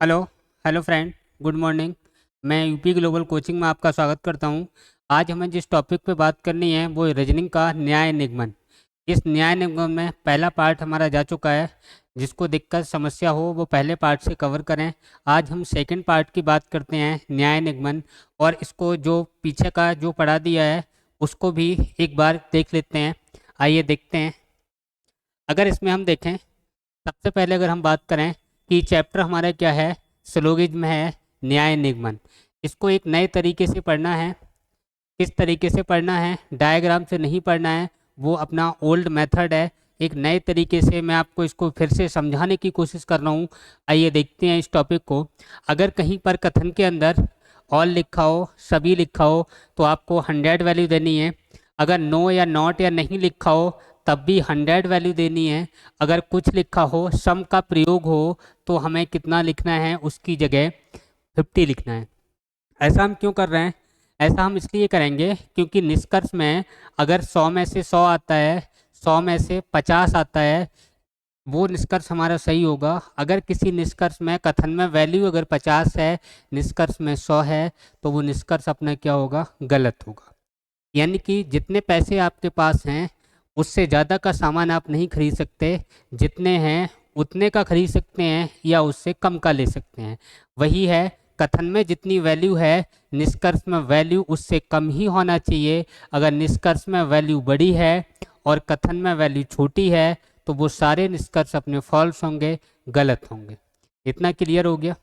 Hello. Hello friend. Good morning. मैं UP global coaching में आपका स्वागत करता हूं। आज हमें जिस टॉपिक पे बात करनी है वो रीजनिंग का न्याय निगमन। इस न्याय निगमन में पहला पार्ट हमारा जा चुका है। जिसको दिक्कत समस्या हो वो पहले पार्ट से कवर करें। आज हम सेकंड पार्ट की बात करते हैं न्याय निगमन। और इसको जो पीछे का जो पढ़ा दिया है उसको भी एक बार देख लेते हैं। आइए देखते हैं। अगर इसमें हम देखें, सबसे पहले अगर हम बात करें कि चैप्टर हमारा क्या है, सिलोगिज्म है न्याय निगमन। इसको एक नए तरीके से पढ़ना है। किस तरीके से पढ़ना है? डायग्राम से नहीं पढ़ना है, वो अपना ओल्ड मेथड है। एक नए तरीके से मैं आपको इसको फिर से समझाने की कोशिश कर रहा हूँ। आइए देखते हैं इस टॉपिक को। अगर कहीं पर कथन के अंदर ऑल लिखा हो, सभी लिखा हो, तो आपको 100 वैल्यू देनी है। अगर नो या नॉट या नहीं लिखा हो तब भी 100 वैल्यू देनी है। अगर कुछ लिखा हो, सम का प्रयोग हो, तो हमें कितना लिखना है? उसकी जगह 50 लिखना है। ऐसा हम क्यों कर रहे हैं? ऐसा हम इसलिए करेंगे क्योंकि निष्कर्ष में अगर 100 में से 100 आता है, 100 में से 50 आता है, वो निष्कर्ष हमारा सही होगा। अगर किसी निष्कर्ष में कथन में वैल्यू अगर 50 है, निष्कर्ष में 100 है, तो वो निष्कर्ष अपना क्या होगा? गलत होगा। यानी कि जितने पैसे आपके पास हैं उससे ज़्यादा का सामान आप नहीं खरीद सकते। जितने हैं उतने का खरीद सकते हैं या उससे कम का ले सकते हैं। वही है, कथन में जितनी वैल्यू है निष्कर्ष में वैल्यू उससे कम ही होना चाहिए। अगर निष्कर्ष में वैल्यू बड़ी है और कथन में वैल्यू छोटी है तो वो सारे निष्कर्ष अपने फॉल्स होंगे, गलत होंगे। इतना क्लियर हो गया?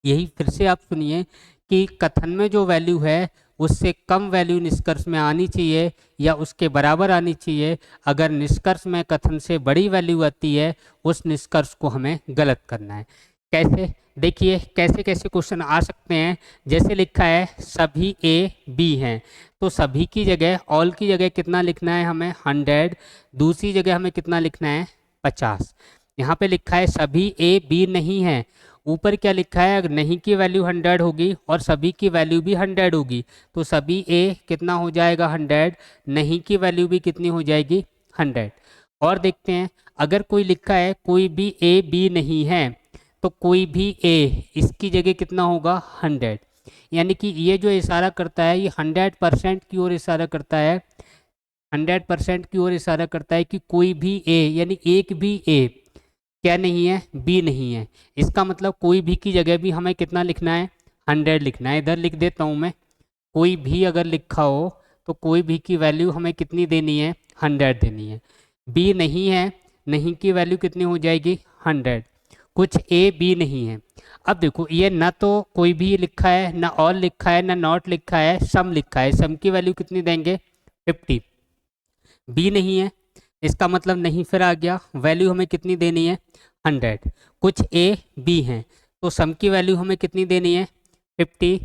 यही फिर से आप सुनिए कि कथन में जो वैल्यू है उससे कम वैल्यू निष्कर्ष में आनी चाहिए या उसके बराबर आनी चाहिए। अगर निष्कर्ष में कथन से बड़ी वैल्यू आती है उस निष्कर्ष को हमें गलत करना है। कैसे? देखिए कैसे कैसे क्वेश्चन आ सकते हैं। जैसे लिखा है सभी ए बी हैं, तो सभी की जगह ऑल की जगह कितना लिखना है हमें? 100। दूसरी जगह हमें कितना लिखना है? 50। यहाँ पे लिखा है सभी ए बी नहीं है। ऊपर क्या लिखा है? अगर नहीं की वैल्यू 100 होगी और सभी की वैल्यू भी 100 होगी तो सभी ए कितना हो जाएगा? 100। नहीं की वैल्यू भी कितनी हो जाएगी? 100। और देखते हैं, अगर कोई लिखा है कोई भी ए बी नहीं है, तो कोई भी ए, इसकी जगह कितना होगा? 100। यानी कि ये जो इशारा करता है ये 100% की ओर इशारा करता है। 100% की ओर इशारा करता है कि कोई भी ए, यानी एक भी ए क्या नहीं है? बी नहीं है। इसका मतलब कोई भी की जगह भी हमें कितना लिखना है? 100 लिखना है। इधर लिख देता हूँ मैं, कोई भी अगर लिखा हो तो कोई भी की वैल्यू हमें कितनी देनी है? 100 देनी है। बी नहीं है, नहीं की वैल्यू कितनी हो जाएगी? 100। कुछ ए बी नहीं है। अब देखो ये ना तो कोई भी लिखा है, ना ऑल लिखा है, ना नॉट लिखा है, सम लिखा है। सम की वैल्यू कितनी देंगे? 50। बी नहीं है, इसका मतलब नहीं फिर आ गया। वैल्यू हमें कितनी देनी है? 100। कुछ ए बी हैं, तो सम की वैल्यू हमें कितनी देनी है? 50।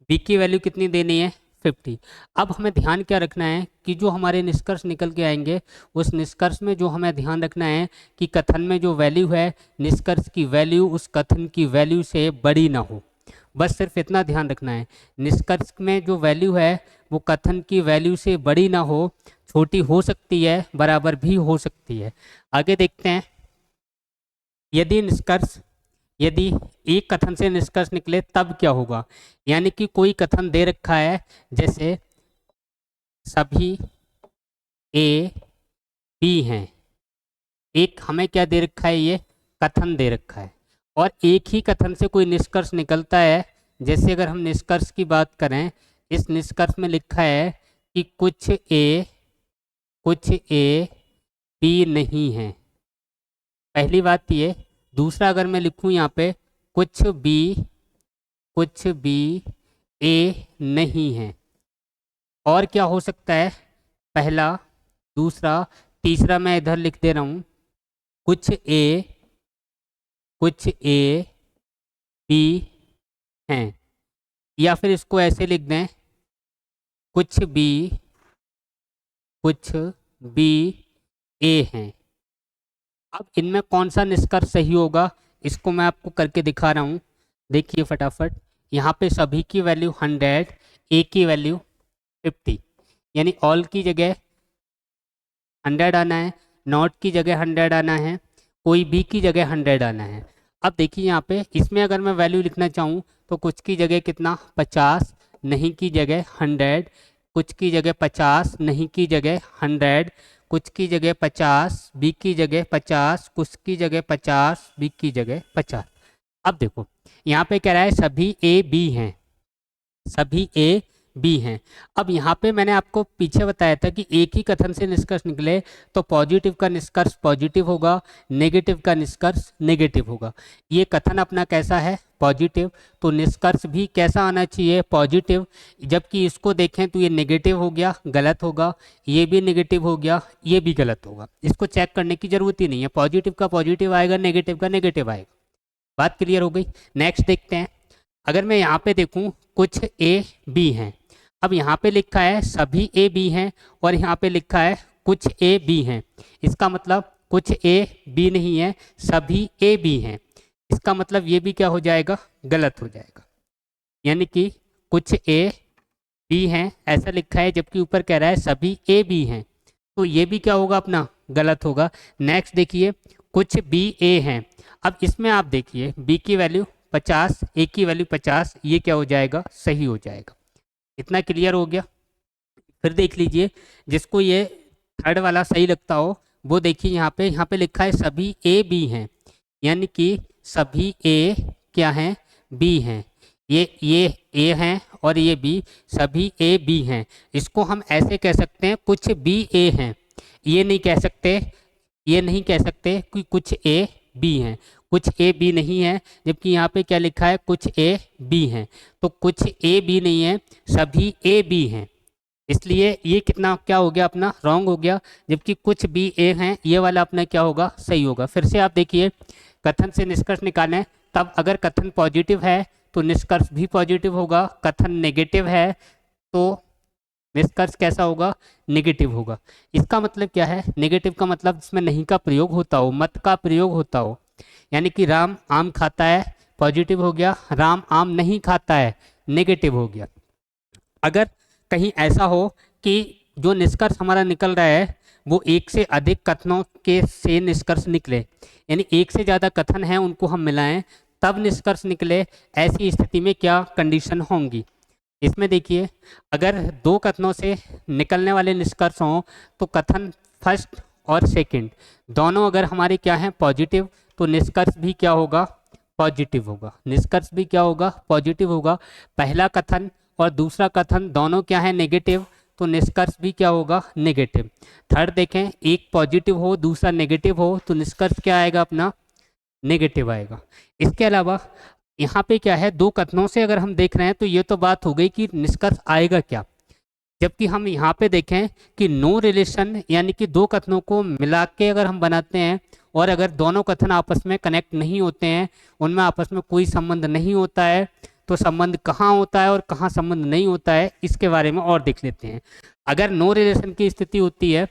बी की वैल्यू कितनी देनी है? 50। अब हमें ध्यान क्या रखना है कि जो हमारे निष्कर्ष निकल के आएंगे उस निष्कर्ष में जो हमें ध्यान रखना है कि कथन में जो वैल्यू है निष्कर्ष की वैल्यू उस कथन की वैल्यू से बड़ी ना हो। बस सिर्फ इतना ध्यान रखना है। निष्कर्ष में जो वैल्यू है वो कथन की वैल्यू से बड़ी ना हो, छोटी हो सकती है, बराबर भी हो सकती है। आगे देखते हैं। यदि निष्कर्ष, यदि एक कथन से निष्कर्ष निकले तब क्या होगा? यानी कि कोई कथन दे रखा है, जैसे सभी ए बी हैं। एक हमें क्या दे रखा है? ये कथन दे रखा है। और एक ही कथन से कोई निष्कर्ष निकलता है। जैसे अगर हम निष्कर्ष की बात करें, इस निष्कर्ष में लिखा है कि कुछ ए बी नहीं है। पहली बात ये। दूसरा अगर मैं लिखूं यहाँ पे कुछ बी ए नहीं है, और क्या हो सकता है? पहला, दूसरा, तीसरा मैं इधर लिख दे रहा हूँ कुछ ए बी हैं। या फिर इसको ऐसे लिख दें कुछ बी ए हैं। अब इनमें कौन सा निष्कर्ष सही होगा इसको मैं आपको करके दिखा रहा हूँ। देखिए फटाफट। यहाँ पे सभी की वैल्यू 100, ए की वैल्यू 50। यानी ऑल की जगह 100 आना है, नॉट की जगह 100 आना है, कोई भी की जगह 100 आना है। अब देखिए यहाँ पे इसमें अगर मैं वैल्यू लिखना चाहूँ तो कुछ की जगह कितना 50, नहीं की जगह 100, कुछ की जगह 50, नहीं की जगह 100, कुछ की जगह 50, बी की जगह 50, कुछ की जगह 50, बी की जगह 50। अब देखो यहाँ पे कह रहा है सभी ए बी हैं, सभी ए बी हैं। अब यहाँ पे मैंने आपको पीछे बताया था कि एक ही कथन से निष्कर्ष निकले तो पॉजिटिव का निष्कर्ष पॉजिटिव होगा, नेगेटिव का निष्कर्ष नेगेटिव होगा। ये कथन अपना कैसा है? पॉजिटिव, तो निष्कर्ष भी कैसा आना चाहिए? पॉजिटिव। जबकि इसको देखें तो ये नेगेटिव हो गया, गलत होगा, ये भी नेगेटिव हो गया, ये भी गलत होगा। इसको चेक करने की जरूरत ही नहीं है, पॉजिटिव का पॉजिटिव आएगा, नेगेटिव का नेगेटिव आएगा। बात क्लियर हो गई। नेक्स्ट देखते हैं, अगर मैं यहाँ पे देखूँ कुछ ए बी हैं। अब यहाँ पे लिखा है सभी ए बी हैं और यहाँ पे लिखा है कुछ ए बी हैं। इसका मतलब कुछ ए बी नहीं है, सभी ए बी हैं। इसका मतलब ये भी क्या हो जाएगा? गलत हो जाएगा। यानी कि कुछ ए बी हैं ऐसा लिखा है, जबकि ऊपर कह रहा है सभी ए बी हैं, तो ये भी क्या होगा? अपना गलत होगा। नेक्स्ट देखिए, कुछ बी ए हैं। अब इसमें आप देखिए बी की वैल्यू 50, ए की वैल्यू 50, ये क्या हो जाएगा? सही हो जाएगा। इतना क्लियर हो गया। फिर देख लीजिए जिसको ये थर्ड वाला सही लगता हो वो देखिए, यहाँ पे लिखा है सभी ए बी हैं, यानी कि सभी ए क्या हैं? बी हैं। ये ए हैं और ये बी, सभी ए बी हैं। इसको हम ऐसे कह सकते हैं कुछ बी ए हैं। ये नहीं कह सकते, ये नहीं कह सकते कि कुछ ए बी हैं, कुछ ए बी नहीं है, जबकि यहाँ पे क्या लिखा है? कुछ ए बी हैं। तो कुछ ए बी नहीं है, सभी ए बी हैं। इसलिए ये कितना क्या हो गया? अपना रॉन्ग हो गया। जबकि कुछ बी ए हैं, ये वाला अपना क्या होगा? सही होगा। फिर से आप देखिए, कथन से निष्कर्ष निकालें, तब अगर कथन पॉजिटिव है तो निष्कर्ष भी पॉजिटिव होगा, कथन नेगेटिव है तो निष्कर्ष कैसा होगा? नेगेटिव होगा। इसका मतलब क्या है? नेगेटिव का मतलब जिसमें नहीं का प्रयोग होता हो, मत का प्रयोग होता हो। यानी कि राम आम खाता है, पॉजिटिव हो गया, राम आम नहीं खाता है, नेगेटिव हो गया। अगर कहीं ऐसा हो कि जो निष्कर्ष हमारा निकल रहा है वो एक से अधिक कथनों के से निष्कर्ष निकले, यानी एक से ज़्यादा कथन हैं उनको हम मिलाएं तब निष्कर्ष निकले, ऐसी स्थिति में क्या कंडीशन होंगी? इसमें देखिए, अगर दो कथनों से निकलने वाले निष्कर्ष हों तो कथन फर्स्ट और सेकंड दोनों अगर हमारे क्या हैं? पॉजिटिव, तो निष्कर्ष भी क्या होगा? पॉजिटिव होगा। निष्कर्ष भी क्या होगा? पॉजिटिव होगा। पहला कथन और दूसरा कथन दोनों क्या है? नेगेटिव, तो निष्कर्ष भी क्या होगा? नेगेटिव। थर्ड देखें, एक पॉजिटिव हो दूसरा नेगेटिव हो तो निष्कर्ष क्या आएगा? अपना नेगेटिव आएगा। इसके अलावा यहाँ पे क्या है? दो कथनों से अगर हम देख रहे हैं तो ये तो बात हो गई कि निष्कर्ष आएगा क्या। जबकि हम यहाँ पे देखें कि नो रिलेशन, यानी कि दो कथनों को मिला के अगर हम बनाते हैं और अगर दोनों कथन आपस में कनेक्ट नहीं होते हैं, उनमें आपस में कोई संबंध नहीं होता है, तो संबंध कहाँ होता है और कहाँ संबंध नहीं होता है, इसके बारे में और देख लेते हैं। अगर नो रिलेशन की स्थिति होती है,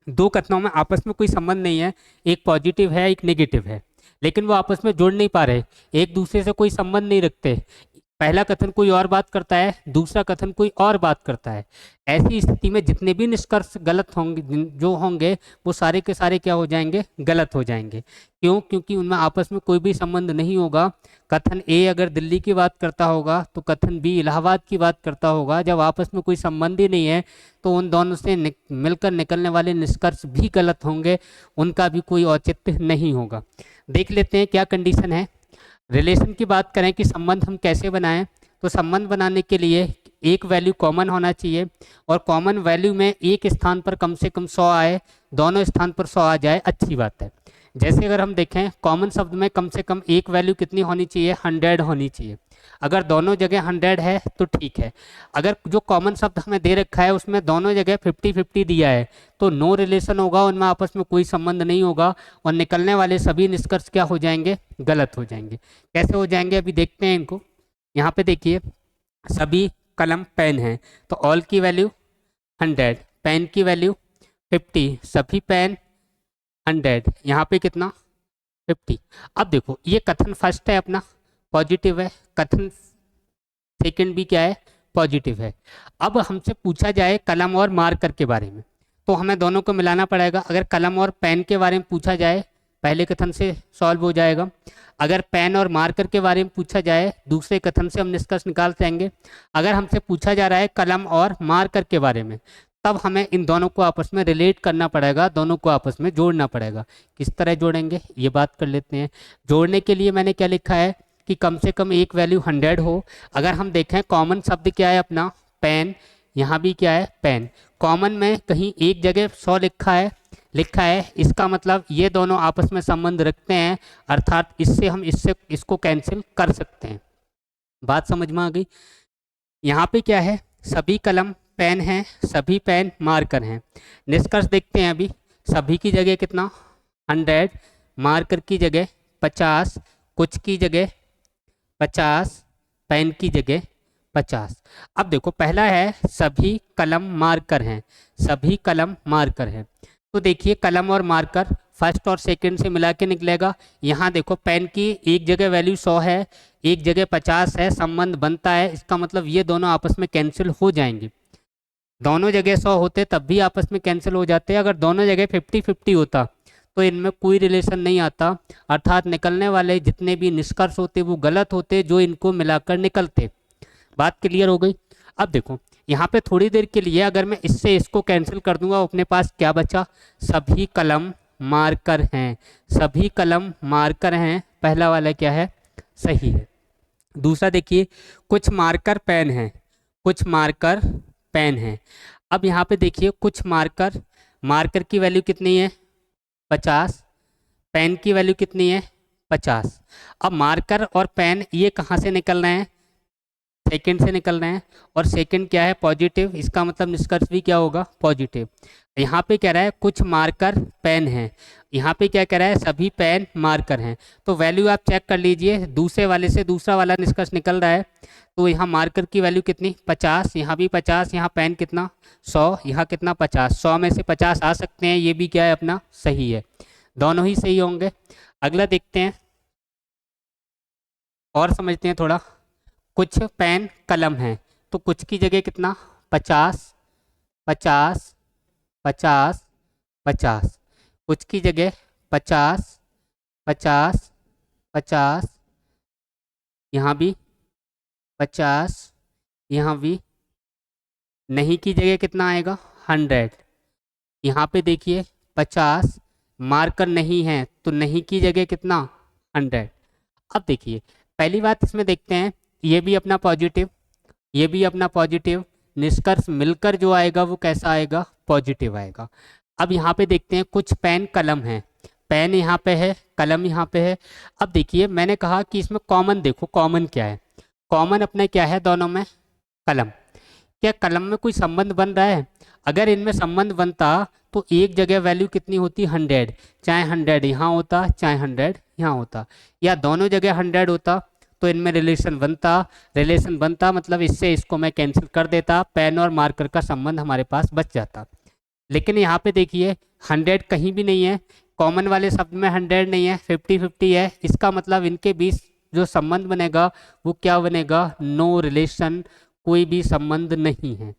दो कथनों में आपस में कोई संबंध नहीं है, एक पॉजिटिव है एक नेगेटिव है, लेकिन वो आपस में जुड़ नहीं पा रहे, एक दूसरे से कोई संबंध नहीं रखते, पहला कथन कोई और बात करता है, दूसरा कथन कोई और बात करता है। ऐसी स्थिति में जितने भी निष्कर्ष गलत होंगे, जो होंगे वो सारे के सारे क्या हो जाएंगे? गलत हो जाएंगे। क्यों? क्योंकि उनमें आपस में कोई भी संबंध नहीं होगा। कथन ए अगर दिल्ली की बात करता होगा तो कथन बी इलाहाबाद की बात करता होगा। जब आपस में कोई संबंध ही नहीं है तो उन दोनों से मिलकर निकलने वाले निष्कर्ष भी गलत होंगे, उनका भी कोई औचित्य नहीं होगा। देख लेते हैं क्या कंडीशन है। रिलेशन की बात करें कि संबंध हम कैसे बनाएं, तो संबंध बनाने के लिए एक वैल्यू कॉमन होना चाहिए और कॉमन वैल्यू में एक स्थान पर कम से कम 100 आए, दोनों स्थान पर 100 आ जाए, अच्छी बात है। जैसे अगर हम देखें कॉमन शब्द में कम से कम एक वैल्यू कितनी होनी चाहिए? 100 होनी चाहिए। अगर दोनों जगह 100 है तो ठीक है। अगर जो कॉमन शब्द हमें दे रखा है उसमें दोनों जगह 50-50 दिया है तो नो रिलेशन होगा, उनमें आपस में कोई संबंध नहीं होगा और निकलने वाले सभी निष्कर्ष क्या हो जाएंगे? गलत हो जाएंगे। कैसे हो जाएंगे अभी देखते हैं इनको। यहाँ पे देखिए सभी कलम पेन हैं तो ऑल की वैल्यू 100, पेन की वैल्यू 50, सभी पेन 100, यहाँ पे कितना? 50। अब देखो ये कथन फर्स्ट है अपना पॉजिटिव है, कथन सेकंड भी क्या है? पॉजिटिव है। अब हमसे पूछा जाए कलम और मार्कर के बारे में तो हमें दोनों को मिलाना पड़ेगा। अगर कलम और पेन के बारे में पूछा जाए, पहले कथन से सॉल्व हो जाएगा। अगर पेन और मार्कर के बारे में पूछा जाए दूसरे कथन से हम निष्कर्ष निकाल पाएंगे। अगर हमसे पूछा जा रहा है कलम और मार्कर के बारे में, तब हमें इन दोनों को आपस में रिलेट करना पड़ेगा, दोनों को आपस में जोड़ना पड़ेगा। किस तरह जोड़ेंगे ये बात कर लेते हैं। जोड़ने के लिए मैंने क्या लिखा है कि कम से कम एक वैल्यू 100 हो। अगर हम देखें कॉमन शब्द क्या है अपना पेन, यहाँ भी क्या है पेन। कॉमन में कहीं एक जगह 100 लिखा है, इसका मतलब ये दोनों आपस में संबंध रखते हैं, अर्थात इससे हम इसको कैंसिल कर सकते हैं। बात समझ में आ गई। यहाँ पे क्या है, सभी कलम पेन हैं, सभी पेन मार्कर हैं। निष्कर्ष देखते हैं अभी। सभी की जगह कितना 100, मार्कर की जगह 50, कुछ की जगह 50, पेन की जगह 50। अब देखो पहला है सभी कलम मार्कर हैं, सभी कलम मार्कर हैं। तो देखिए कलम और मार्कर फर्स्ट और सेकंड से मिला के निकलेगा। यहाँ देखो पेन की एक जगह वैल्यू 100 है, एक जगह 50 है, संबंध बनता है, इसका मतलब ये दोनों आपस में कैंसिल हो जाएंगे। दोनों जगह 100 होते तब भी आपस में कैंसिल हो जाते। अगर दोनों जगह 50-50 होता तो इनमें कोई रिलेशन नहीं आता, अर्थात निकलने वाले जितने भी निष्कर्ष होते वो गलत होते जो इनको मिलाकर निकलते। बात क्लियर हो गई। अब देखो यहाँ पे थोड़ी देर के लिए अगर मैं इससे इसको कैंसिल कर दूंगा, अपने पास क्या बचा, सभी कलम मार्कर हैं, सभी कलम मार्कर हैं। पहला वाला क्या है, सही है। दूसरा देखिए कुछ मार्कर पेन हैं, कुछ मार्कर पेन हैं। अब यहाँ पे देखिए कुछ मार्कर की वैल्यू कितनी है 50, पेन की वैल्यू कितनी है 50। अब मार्कर और पेन ये कहाँ से निकल रहे हैं, सेकंड से निकल रहे हैं, और सेकंड क्या है पॉजिटिव, इसका मतलब निष्कर्ष भी क्या होगा पॉजिटिव। यहाँ पे कह रहा है कुछ मार्कर पेन हैं, यहाँ पे क्या कह रहा है सभी पेन मार्कर हैं। तो वैल्यू आप चेक कर लीजिए, दूसरे वाले से दूसरा वाला निष्कर्ष निकल रहा है। तो यहाँ मार्कर की वैल्यू कितनी 50, यहाँ भी 50, यहाँ पेन कितना 100, यहाँ कितना 50, 100 में से 50 आ सकते हैं, ये भी क्या है अपना सही है, दोनों ही सही होंगे। अगला देखते हैं और समझते हैं थोड़ा। कुछ पेन कलम हैं, तो कुछ की जगह कितना 50, 50, 50, 50, कुछ की जगह 50, 50, 50, यहाँ भी 50, यहाँ भी। नहीं की जगह कितना आएगा 100। यहाँ पे देखिए 50, मार्कर नहीं है तो नहीं की जगह कितना 100। अब देखिए पहली बात इसमें देखते हैं, ये भी अपना पॉजिटिव, ये भी अपना पॉजिटिव, निष्कर्ष मिलकर जो आएगा वो कैसा आएगा पॉजिटिव आएगा। अब यहाँ पे देखते हैं कुछ पेन कलम है, पेन यहाँ पे है, कलम यहाँ पे है। अब देखिए मैंने कहा कि इसमें कॉमन देखो, कॉमन क्या है, कॉमन अपने क्या है दोनों में कलम। क्या कलम में कोई संबंध बन रहा है, अगर इनमें संबंध बनता तो एक जगह वैल्यू कितनी होती 100, चाहे 100 यहाँ होता चाहे 100 यहाँ होता, या दोनों जगह 100 होता तो इनमें रिलेशन बनता, मतलब इससे इसको मैं कैंसिल कर देता, पेन और मार्कर का संबंध हमारे पास बच जाता। लेकिन यहाँ पे देखिए 100 कहीं भी नहीं है, कॉमन वाले शब्द में 100 नहीं है, 50-50 है, इसका मतलब इनके बीच जो संबंध बनेगा वो क्या बनेगा, नो रिलेशन, कोई भी संबंध नहीं है।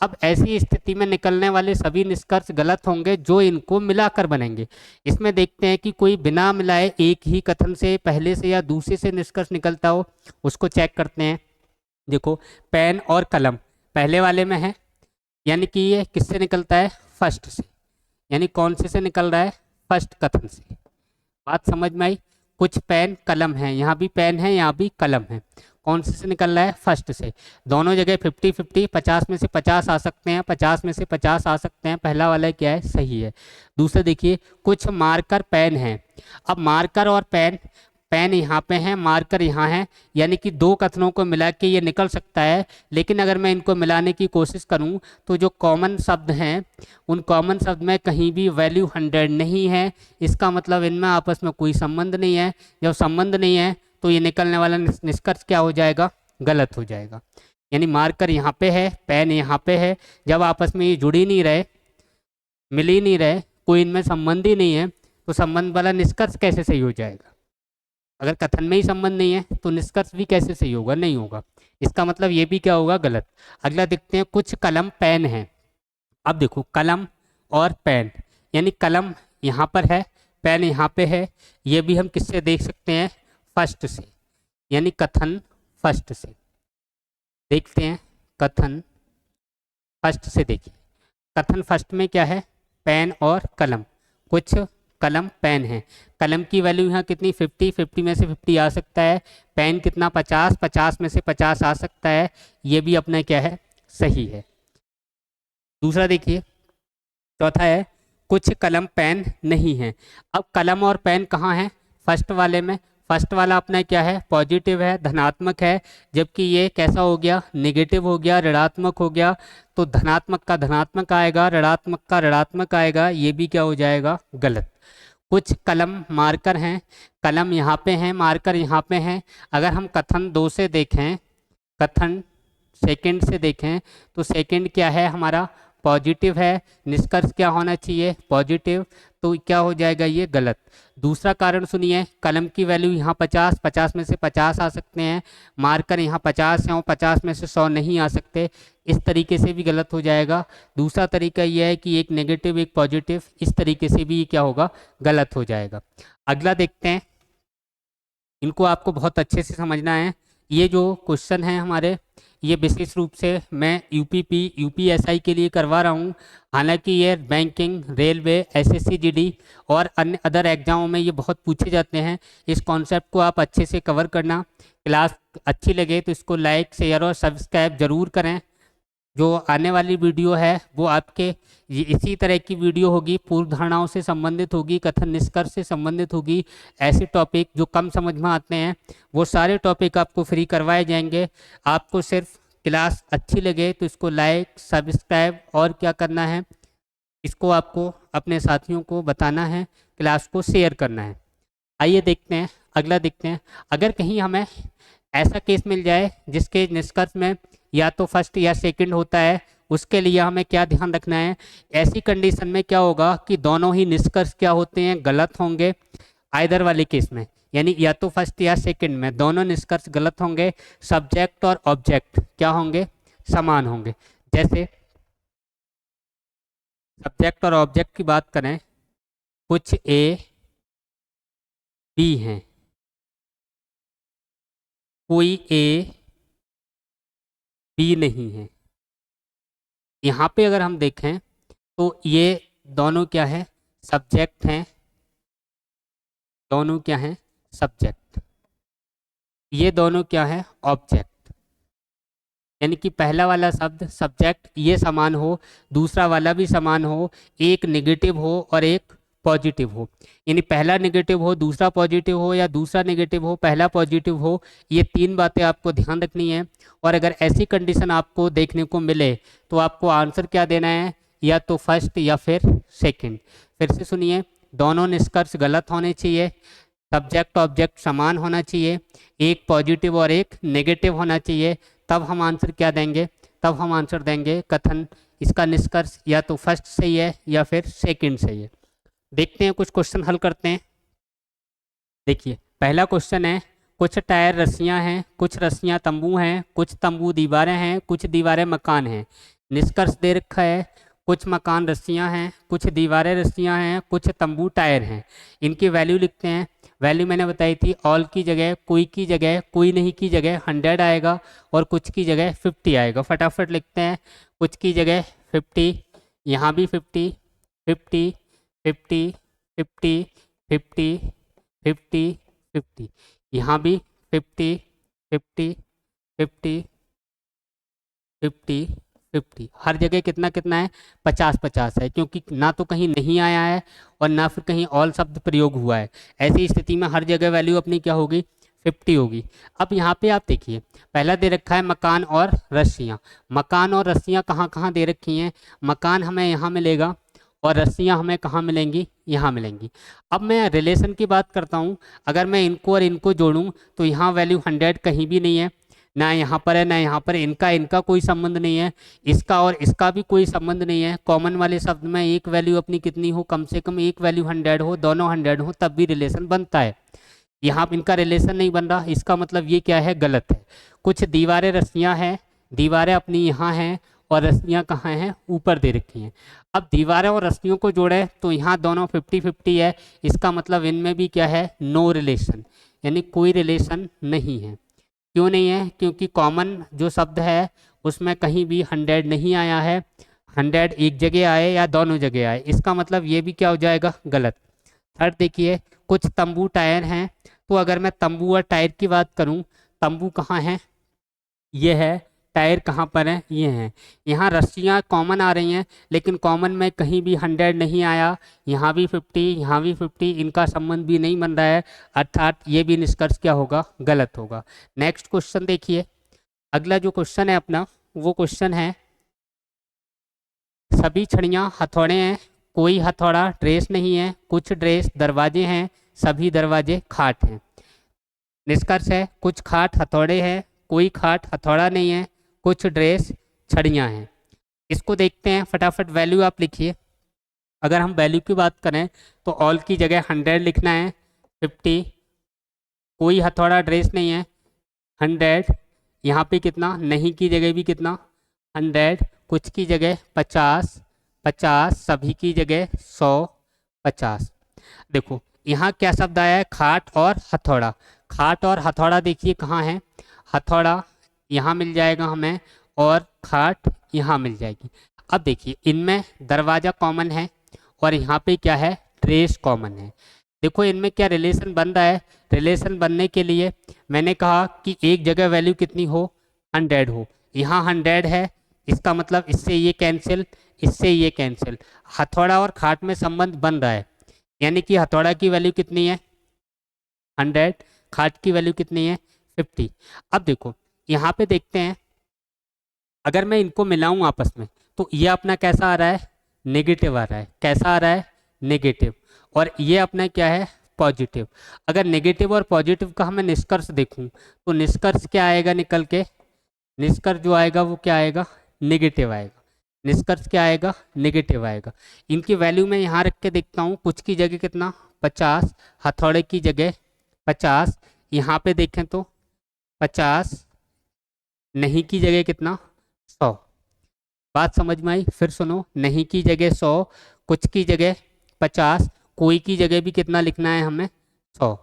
अब ऐसी स्थिति में निकलने वाले सभी निष्कर्ष गलत होंगे जो इनको मिलाकर बनेंगे। इसमें देखते हैं कि कोई बिना मिलाए एक ही कथन से पहले से या दूसरे से निष्कर्ष निकलता हो, उसको चेक करते हैं। देखो पेन और कलम पहले वाले में है, यानी कि ये किससे निकलता है फर्स्ट से, यानी कौन से निकल रहा है फर्स्ट कथन से। बात समझ में आई। कुछ पेन कलम है, यहाँ भी पेन है यहाँ भी कलम है, कौन से निकल रहा है फर्स्ट से। दोनों जगह 50-50, 50 में से 50 आ सकते हैं, 50 में से 50 आ सकते हैं, पहला वाला क्या है सही है। दूसरा देखिए कुछ मार्कर पेन है, अब मार्कर और पेन, पेन यहाँ पे है मार्कर यहाँ है, यानी कि दो कथनों को मिला के ये निकल सकता है। लेकिन अगर मैं इनको मिलाने की कोशिश करूँ तो जो कॉमन शब्द हैं उन कॉमन शब्द में कहीं भी वैल्यू 100 नहीं है, इसका मतलब इनमें आपस में कोई संबंध नहीं है। जब संबंध नहीं है तो ये निकलने वाला निष्कर्ष क्या हो जाएगा गलत हो जाएगा। यानी मार्कर यहाँ पे है, पेन यहाँ पे है, जब आपस में ये जुड़ ही नहीं रहे, मिल ही नहीं रहे, कोई इनमें संबंध ही नहीं है, तो संबंध वाला निष्कर्ष कैसे सही हो जाएगा। अगर कथन में ही संबंध नहीं है तो निष्कर्ष भी कैसे सही होगा, नहीं होगा, इसका मतलब ये भी क्या होगा गलत। अगला देखते हैं कुछ कलम पेन है। अब देखो कलम और पेन, यानी कलम यहाँ पर है, पेन यहाँ पे है, ये भी हम किससे देख सकते हैं, फर्स्ट से, यानी कथन फर्स्ट से देखते हैं। कथन फर्स्ट से देखिए, कथन फर्स्ट में क्या है, पेन और कलम, कुछ कलम पेन है। कलम की वैल्यू यहाँ कितनी 50, 50 में से 50 आ सकता है। पेन कितना 50, 50 में से 50 आ सकता है। ये भी अपना क्या है, सही है। दूसरा देखिए, चौथा है कुछ कलम पेन नहीं है। अब कलम और पेन कहाँ है, फर्स्ट वाले में। फर्स्ट वाला अपना क्या है, पॉजिटिव है, धनात्मक है, जबकि ये कैसा हो गया, नेगेटिव हो गया, ऋणात्मक हो गया। तो धनात्मक का धनात्मक आएगा, ऋणात्मक का ऋणात्मक आएगा, ये भी क्या हो जाएगा, गलत। कुछ कलम मार्कर हैं, कलम यहाँ पे हैं, मार्कर यहाँ पे हैं। अगर हम कथन 2 से देखें, कथन सेकंड से देखें, तो सेकंड क्या है हमारा, पॉजिटिव है। निष्कर्ष क्या होना चाहिए, पॉजिटिव, तो क्या हो जाएगा, ये गलत। दूसरा कारण सुनिए, कलम की वैल्यू यहाँ 50, 50 में से 50 आ सकते हैं। मार्कर यहाँ 50 है और 50 में से 100 नहीं आ सकते, इस तरीके से भी गलत हो जाएगा। दूसरा तरीका यह है कि एक नेगेटिव एक पॉजिटिव, इस तरीके से भी क्या होगा, गलत हो जाएगा। अगला देखते हैं, इनको आपको बहुत अच्छे से समझना है। ये जो क्वेश्चन है हमारे, ये विशेष रूप से मैं यूपीएसआई के लिए करवा रहा हूँ। हालांकि ये बैंकिंग, रेलवे, एसएससी, जीडी और अन्य अदर एग्जामों में ये बहुत पूछे जाते हैं। इस कॉन्सेप्ट को आप अच्छे से कवर करना। क्लास अच्छी लगे तो इसको लाइक, शेयर और सब्सक्राइब जरूर करें। जो आने वाली वीडियो है वो आपके इसी तरह की वीडियो होगी, पूर्व धारणाओं से संबंधित होगी, कथन निष्कर्ष से संबंधित होगी। ऐसे टॉपिक जो कम समझ में आते हैं वो सारे टॉपिक आपको फ्री करवाए जाएंगे। आपको सिर्फ क्लास अच्छी लगे तो इसको लाइक, सब्सक्राइब और क्या करना है, इसको आपको अपने साथियों को बताना है, क्लास को शेयर करना है। आइए देखते हैं, अगला देखते हैं। अगर कहीं हमें ऐसा केस मिल जाए जिसके निष्कर्ष में या तो फर्स्ट या सेकंड होता है, उसके लिए हमें क्या ध्यान रखना है। ऐसी कंडीशन में क्या होगा कि दोनों ही निष्कर्ष क्या होते हैं, गलत होंगे। आइदर वाले केस में, यानी या तो फर्स्ट या सेकंड में दोनों निष्कर्ष गलत होंगे। सब्जेक्ट और ऑब्जेक्ट क्या होंगे, समान होंगे। जैसे सब्जेक्ट और ऑब्जेक्ट की बात करें, कुछ ए बी हैं, कोई ए बी नहीं है। यहाँ पे अगर हम देखें तो ये दोनों क्या है, सब्जेक्ट हैं, दोनों क्या हैं, सब्जेक्ट। ये दोनों क्या है, ऑब्जेक्ट। यानी कि पहला वाला शब्द सब्जेक्ट ये समान हो, दूसरा वाला भी समान हो, एक नेगेटिव हो और एक पॉजिटिव हो। यानी पहला नेगेटिव हो दूसरा पॉजिटिव हो, या दूसरा नेगेटिव हो पहला पॉजिटिव हो। ये तीन बातें आपको ध्यान रखनी है। और अगर ऐसी कंडीशन आपको देखने को मिले तो आपको आंसर क्या देना है, या तो फर्स्ट या फिर सेकंड। फिर से सुनिए, दोनों निष्कर्ष गलत होने चाहिए, सब्जेक्ट ऑब्जेक्ट समान होना चाहिए, एक पॉजिटिव और एक नेगेटिव होना चाहिए। तब हम आंसर क्या देंगे, तब हम आंसर देंगे कथन इसका निष्कर्ष या तो फर्स्ट सही है या फिर सेकंड सही है। देखते हैं, कुछ क्वेश्चन हल करते हैं। देखिए, पहला क्वेश्चन है, कुछ टायर रस्सियां हैं, कुछ रस्सियां तंबू हैं, कुछ तंबू दीवारें हैं, कुछ दीवारें मकान हैं। निष्कर्ष दे रखा है, कुछ मकान रस्सियां हैं, कुछ दीवारें रस्सियां हैं, कुछ तंबू टायर हैं। इनकी वैल्यू लिखते हैं। वैल्यू मैंने बताई थी, ऑल की जगह, कोई नहीं की जगह 100 आएगा और कुछ की जगह 50 आएगा। फटाफट लिखते हैं, कुछ की जगह 50, यहाँ भी 50, 50, 50, 50, 50, 50, 50, यहाँ भी 50, 50, 50, 50, 50। हर जगह कितना कितना है, 50 50 है, क्योंकि ना तो कहीं नहीं आया है और ना फिर कहीं ऑल शब्द प्रयोग हुआ है। ऐसी स्थिति में हर जगह वैल्यू अपनी क्या होगी, 50 होगी। अब यहाँ पे आप देखिए, पहला दे रखा है मकान और रस्सियाँ। मकान और रस्सियाँ कहाँ कहाँ दे रखी हैं, मकान हमें यहाँ मिलेगा और रस्सियाँ हमें कहाँ मिलेंगी, यहाँ मिलेंगी। अब मैं रिलेशन की बात करता हूँ। अगर मैं इनको और इनको जोड़ूँ तो यहाँ वैल्यू 100 कहीं भी नहीं है, ना यहाँ पर है ना यहाँ पर। इनका कोई संबंध नहीं है, इसका और इसका भी कोई संबंध नहीं है। कॉमन वाले शब्द में एक वैल्यू अपनी कितनी हो, कम से कम एक वैल्यू 100 हो, दोनों 100 हो, तब भी रिलेशन बनता है। यहाँ इनका रिलेशन नहीं बन रहा, इसका मतलब ये क्या है, गलत है। कुछ दीवारें रस्सियाँ हैं, दीवारें अपनी यहाँ हैं और रस्सियाँ कहाँ हैं, ऊपर दे रखी हैं। अब दीवारें और रस्सियों को जोड़े तो यहाँ दोनों 50-50 है, इसका मतलब इनमें भी क्या है, नो रिलेशन, यानी कोई रिलेशन नहीं है। क्यों नहीं है, क्योंकि कॉमन जो शब्द है उसमें कहीं भी 100 नहीं आया है, 100 एक जगह आए या दोनों जगह आए, इसका मतलब ये भी क्या हो जाएगा, गलत। थर्ड देखिए, कुछ तंबू टायर हैं, तो अगर मैं तंबू और टायर की बात करूं, तंबू कहाँ है, ये है, टायर कहाँ पर है, ये हैं। यहाँ रस्सियाँ कॉमन आ रही हैं, लेकिन कॉमन में कहीं भी 100 नहीं आया, यहाँ भी 50, यहाँ भी 50, इनका संबंध भी नहीं बन रहा है, अर्थात ये भी निष्कर्ष क्या होगा, गलत होगा। नेक्स्ट क्वेश्चन देखिए, अगला जो क्वेश्चन है अपना, वो क्वेश्चन है, सभी छड़ियाँ हथौड़े हैं, कोई हथौड़ा ड्रेस नहीं है, कुछ ड्रेस दरवाजे हैं, सभी दरवाजे खाट हैं। निष्कर्ष है, कुछ खाट हथौड़े हैं, कोई खाट हथौड़ा नहीं है, कुछ ड्रेस छड़ियाँ हैं। इसको देखते हैं फटाफट, वैल्यू आप लिखिए। अगर हम वैल्यू की बात करें तो ऑल की जगह 100 लिखना है, 50, कोई हथौड़ा ड्रेस नहीं है 100, यहाँ पे कितना, नहीं की जगह भी कितना 100, कुछ की जगह 50, 50, सभी की जगह 100, 50। देखो यहाँ क्या शब्द आया है, खाट और हथौड़ा। खाट और हथौड़ा देखिए कहाँ है, हथौड़ा यहाँ मिल जाएगा हमें, और खाट यहाँ मिल जाएगी। अब देखिए इनमें दरवाजा कॉमन है, और यहाँ पे क्या है, ट्रेस कॉमन है। देखो इनमें क्या रिलेशन बन रहा है, रिलेशन बनने के लिए मैंने कहा कि एक जगह वैल्यू कितनी हो, 100 हो, यहाँ 100 है, इसका मतलब इससे ये कैंसिल, इससे ये कैंसिल, हथौड़ा और खाट में संबंध बन रहा है, यानी कि हथौड़ा की वैल्यू कितनी है 100, खाट की वैल्यू कितनी है 50। अब देखो यहाँ पे देखते हैं, अगर मैं इनको मिलाऊं आपस में तो ये अपना कैसा आ रहा है, नेगेटिव आ रहा है, कैसा आ रहा है, नेगेटिव, और ये अपना क्या है, पॉजिटिव। अगर नेगेटिव और पॉजिटिव का हमें निष्कर्ष देखूं तो निष्कर्ष क्या आएगा निकल के, निष्कर्ष जो आएगा वो क्या आएगा, नेगेटिव आएगा। निष्कर्ष क्या आएगा, नेगेटिव आएगा। इनकी वैल्यू मैं यहाँ रख के देखता हूँ, कुछ की जगह कितना 50, हथौड़े की जगह 50, यहाँ पे देखें तो 50, नहीं की जगह कितना 100। बात समझ में आई, फिर सुनो, नहीं की जगह 100, कुछ की जगह 50, कोई की जगह भी कितना लिखना है हमें 100,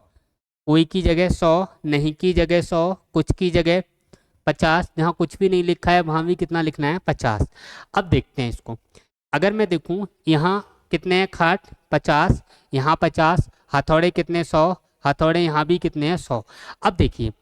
कोई की जगह 100, नहीं की जगह 100, कुछ की जगह 50, जहाँ कुछ भी नहीं लिखा है वहाँ भी कितना लिखना है 50। अब देखते हैं इसको, अगर मैं देखूँ यहाँ कितने हैं खाट 50, यहाँ 50, हथौड़े कितने 100, हथौड़े यहाँ भी कितने हैं 100। अब देखिए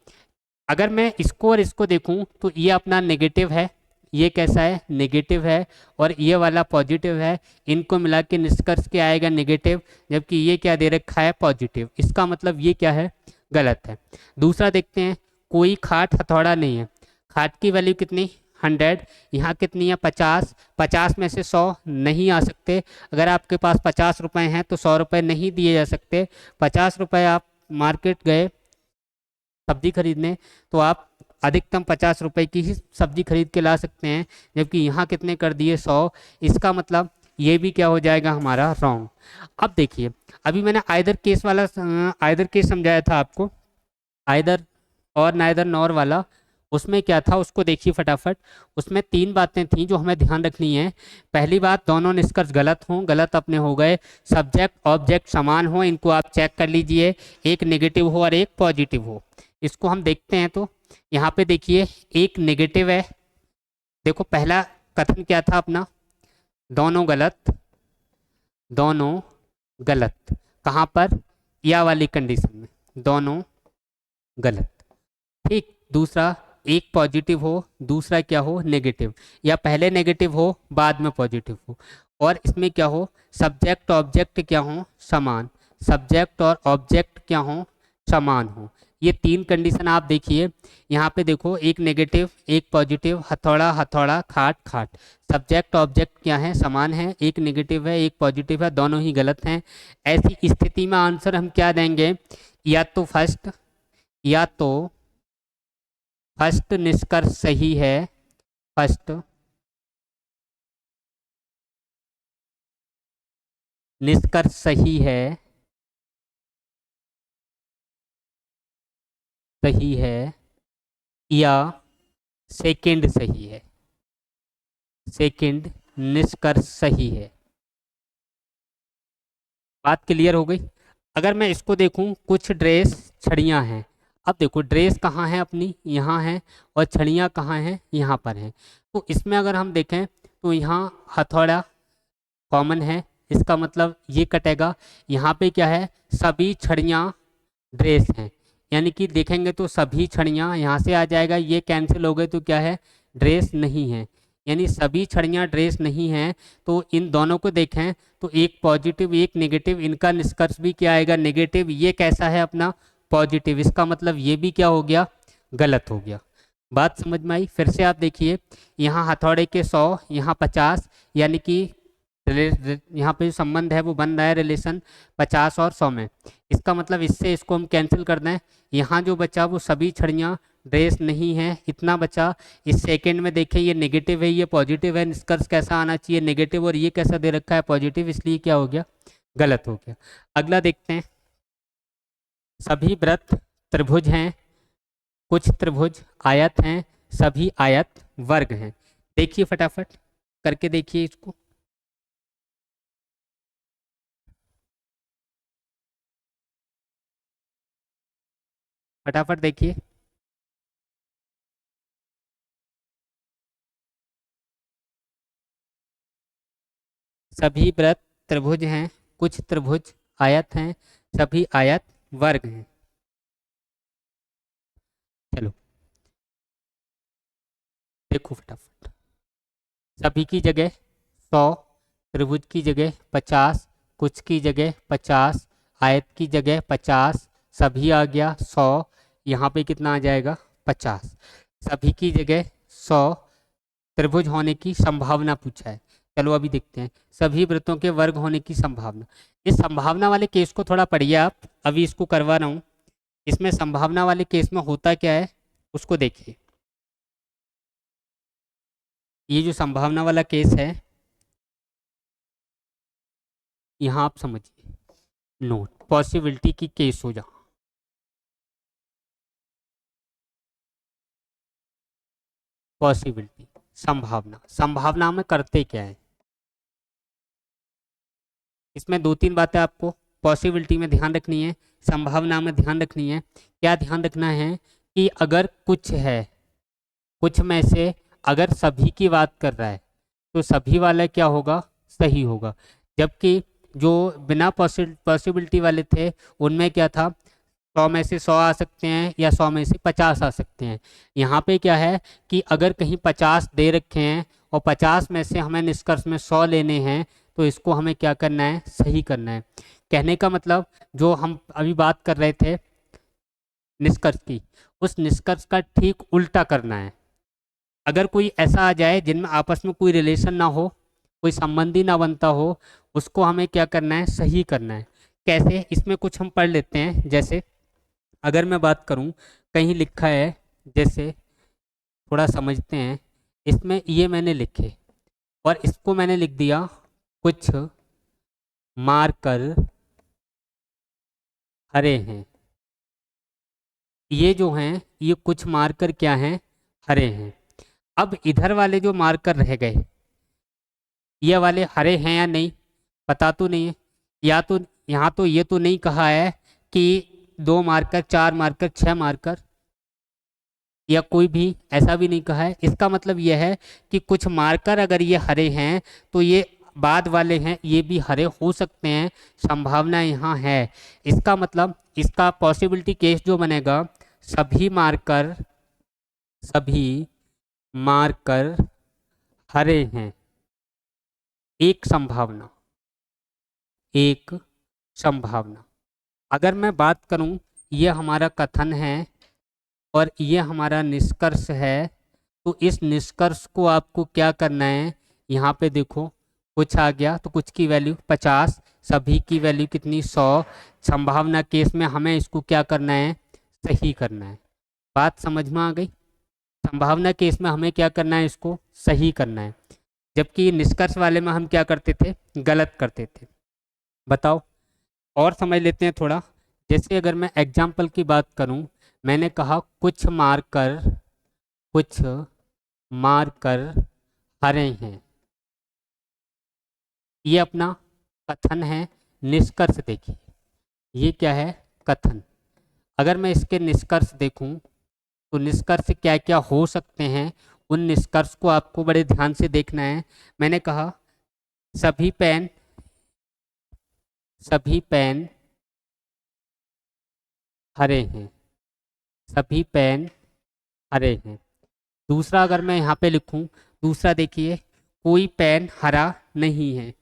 अगर मैं इसको और इसको देखूं तो ये अपना नेगेटिव है, ये कैसा है, नेगेटिव है, और ये वाला पॉजिटिव है, इनको मिला के निष्कर्ष क्या आएगा, नेगेटिव, जबकि ये क्या दे रखा है, पॉजिटिव, इसका मतलब ये क्या है, गलत है। दूसरा देखते हैं, कोई खाट हथौड़ा नहीं है, खाट की वैल्यू कितनी 100, यहाँ कितनी है 50, 50 में से 100 नहीं आ सकते, अगर आपके पास 50 रुपये हैं तो 100 रुपये नहीं दिए जा सकते। 50 रुपये आप मार्केट गए सब्जी खरीदने तो आप अधिकतम 50 रुपए की ही सब्जी खरीद के ला सकते हैं, जबकि यहाँ कितने कर दिए 100, इसका मतलब ये भी क्या हो जाएगा हमारा रॉन्ग। अब देखिए अभी मैंने आइदर केस वाला आइदर केस समझाया था आपको, आइदर और नाइदर नॉर वाला, उसमें क्या था उसको देखिए फटाफट। उसमें 3 बातें थी जो हमें ध्यान रखनी है। पहली बात, दोनों निष्कर्ष गलत हों, गलत अपने हो गए। सब्जेक्ट ऑब्जेक्ट समान हो, इनको आप चेक कर लीजिए, एक नेगेटिव हो और एक पॉजिटिव हो। इसको हम देखते हैं तो यहाँ पे देखिए एक नेगेटिव है, देखो पहला कथन क्या था अपना, दोनों गलत, दोनों गलत, कहाँ पर, या वाली कंडीशन में दोनों गलत, ठीक। दूसरा, एक पॉजिटिव हो, दूसरा क्या हो, नेगेटिव, या पहले नेगेटिव हो बाद में पॉजिटिव हो, और इसमें क्या हो, सब्जेक्ट ऑब्जेक्ट क्या हो, समान, सब्जेक्ट और ऑब्जेक्ट क्या हो, समान हो। ये 3 कंडीशन आप देखिए, यहाँ पे देखो एक नेगेटिव एक पॉजिटिव, हथौड़ा हथौड़ा, खाट खाट, सब्जेक्ट ऑब्जेक्ट क्या है, समान है, एक नेगेटिव है एक पॉजिटिव है, दोनों ही गलत हैं। ऐसी स्थिति में आंसर हम क्या देंगे, या तो फर्स्ट, या तो फर्स्ट निष्कर्ष सही है, फर्स्ट निष्कर्ष सही है, सही है, या सेकंड सही है। सेकंड निष्कर्ष सही है। बात क्लियर हो गई। अगर मैं इसको देखूं, कुछ ड्रेस छड़ियां हैं। अब देखो ड्रेस कहाँ है अपनी, यहाँ है, और छड़ियां कहाँ हैं, यहाँ पर हैं। तो इसमें अगर हम देखें तो यहाँ हथौड़ा कॉमन है, इसका मतलब ये कटेगा। यहाँ पे क्या है, सभी छड़ियाँ ड्रेस हैं, यानी कि देखेंगे तो सभी छड़ियाँ यहाँ से आ जाएगा, ये कैंसिल हो गए तो क्या है, ड्रेस नहीं है, यानी सभी छड़ियाँ ड्रेस नहीं हैं। तो इन दोनों को देखें तो एक पॉजिटिव एक नेगेटिव, इनका निष्कर्ष भी क्या आएगा, नेगेटिव। ये कैसा है अपना, पॉजिटिव, इसका मतलब ये भी क्या हो गया, गलत हो गया। बात समझ में आई। फिर से आप देखिए, यहाँ हथौड़े के 100, यहाँ 50, यानी कि यहाँ पे जो संबंध है वो बन रहा है रिलेशन 50 और 100 में। इसका मतलब इससे इसको हम कैंसिल कर दें। यहाँ जो बचा वो सभी छड़ियाँ ड्रेस नहीं है, इतना बचा। इस सेकंड में देखें, ये नेगेटिव है ये पॉजिटिव है, निष्कर्ष कैसा आना चाहिए, नेगेटिव, और ये कैसा दे रखा है, पॉजिटिव, इसलिए क्या हो गया, गलत हो गया। अगला देखते हैं, सभी वृत्त त्रिभुज हैं, कुछ त्रिभुज आयत हैं, सभी आयत वर्ग हैं। देखिए फटाफट करके देखिए इसको। फटाफट देखिए। सभी वृत्त त्रिभुज हैं, कुछ त्रिभुज आयत हैं, सभी आयत वर्ग हैं। चलो देखो फटाफट। सभी की जगह 100, त्रिभुज की जगह 50, कुछ की जगह 50, आयत की जगह 50, सभी आ गया 100, यहाँ पे कितना आ जाएगा, 50। सभी की जगह 100, त्रिभुज होने की संभावना पूछा है। चलो अभी देखते हैं, सभी वृत्तों के वर्ग होने की संभावना। इस संभावना वाले केस को थोड़ा पढ़िए आप, अभी इसको करवा रहा हूँ। इसमें संभावना वाले केस में होता क्या है उसको देखिए। ये जो संभावना वाला केस है, यहाँ आप समझिए, नोट पॉसिबिलिटी की केस हो जहाँ, पॉसिबिलिटी, संभावना, संभावना में करते क्या है, इसमें दो तीन बातें आपको पॉसिबिलिटी में ध्यान रखनी है, संभावना में ध्यान रखनी है। क्या ध्यान रखना है कि अगर कुछ है, कुछ में से अगर सभी की बात कर रहा है तो सभी वाला क्या होगा, सही होगा। जबकि जो बिना पॉसिबिलिटी वाले थे उनमें क्या था, 100 में से 100 आ सकते हैं या 100 में से 50 आ सकते हैं। यहाँ पे क्या है कि अगर कहीं 50 दे रखे हैं और 50 में से हमें निष्कर्ष में 100 लेने हैं, तो इसको हमें क्या करना है, सही करना है। कहने का मतलब जो हम अभी बात कर रहे थे निष्कर्ष की, उस निष्कर्ष का ठीक उल्टा करना है। अगर कोई ऐसा आ जाए जिनमें आपस में कोई रिलेशन ना हो, कोई संबंधी ना बनता हो, उसको हमें क्या करना है, सही करना है। कैसे, इसमें कुछ हम पढ़ लेते हैं। जैसे अगर मैं बात करूं, कहीं लिखा है, जैसे थोड़ा समझते हैं, इसमें ये मैंने लिखे और इसको मैंने लिख दिया, कुछ मार्कर हरे हैं। ये जो हैं, ये कुछ मार्कर क्या हैं, हरे हैं। अब इधर वाले जो मार्कर रह गए, ये वाले हरे हैं या नहीं, पता तो नहीं है। या तो यहाँ तो ये तो नहीं कहा है कि 2 मार्कर, 4 मार्कर, 6 मार्कर, या कोई भी ऐसा भी नहीं कहा है। इसका मतलब यह है कि कुछ मार्कर अगर ये हरे हैं तो ये बाद वाले हैं, ये भी हरे हो सकते हैं, संभावना यहाँ है। इसका मतलब इसका पॉसिबिलिटी केस जो बनेगा, सभी मार्कर, सभी मार्कर हरे हैं, एक संभावना, एक संभावना। अगर मैं बात करूं, ये हमारा कथन है और ये हमारा निष्कर्ष है, तो इस निष्कर्ष को आपको क्या करना है, यहाँ पे देखो कुछ आ गया तो कुछ की वैल्यू 50, सभी की वैल्यू कितनी, 100। संभावना केस में हमें इसको क्या करना है, सही करना है। बात समझ में आ गई। संभावना केस में हमें क्या करना है, इसको सही करना है, जबकि निष्कर्ष वाले में हम क्या करते थे, गलत करते थे। बताओ और समझ लेते हैं थोड़ा। जैसे अगर मैं एग्जाम्पल की बात करूं, मैंने कहा कुछ मार्कर, कुछ मार्कर हरे हैं। ये अपना कथन है। निष्कर्ष देखिए, ये क्या है? कथन। अगर मैं इसके निष्कर्ष देखूं तो निष्कर्ष क्या क्या हो सकते हैं, उन निष्कर्ष को आपको बड़े ध्यान से देखना है। मैंने कहा सभी पेन हरे हैं, सभी पेन हरे हैं। दूसरा अगर मैं यहाँ पे लिखूं, दूसरा देखिए, कोई पेन हरा नहीं है,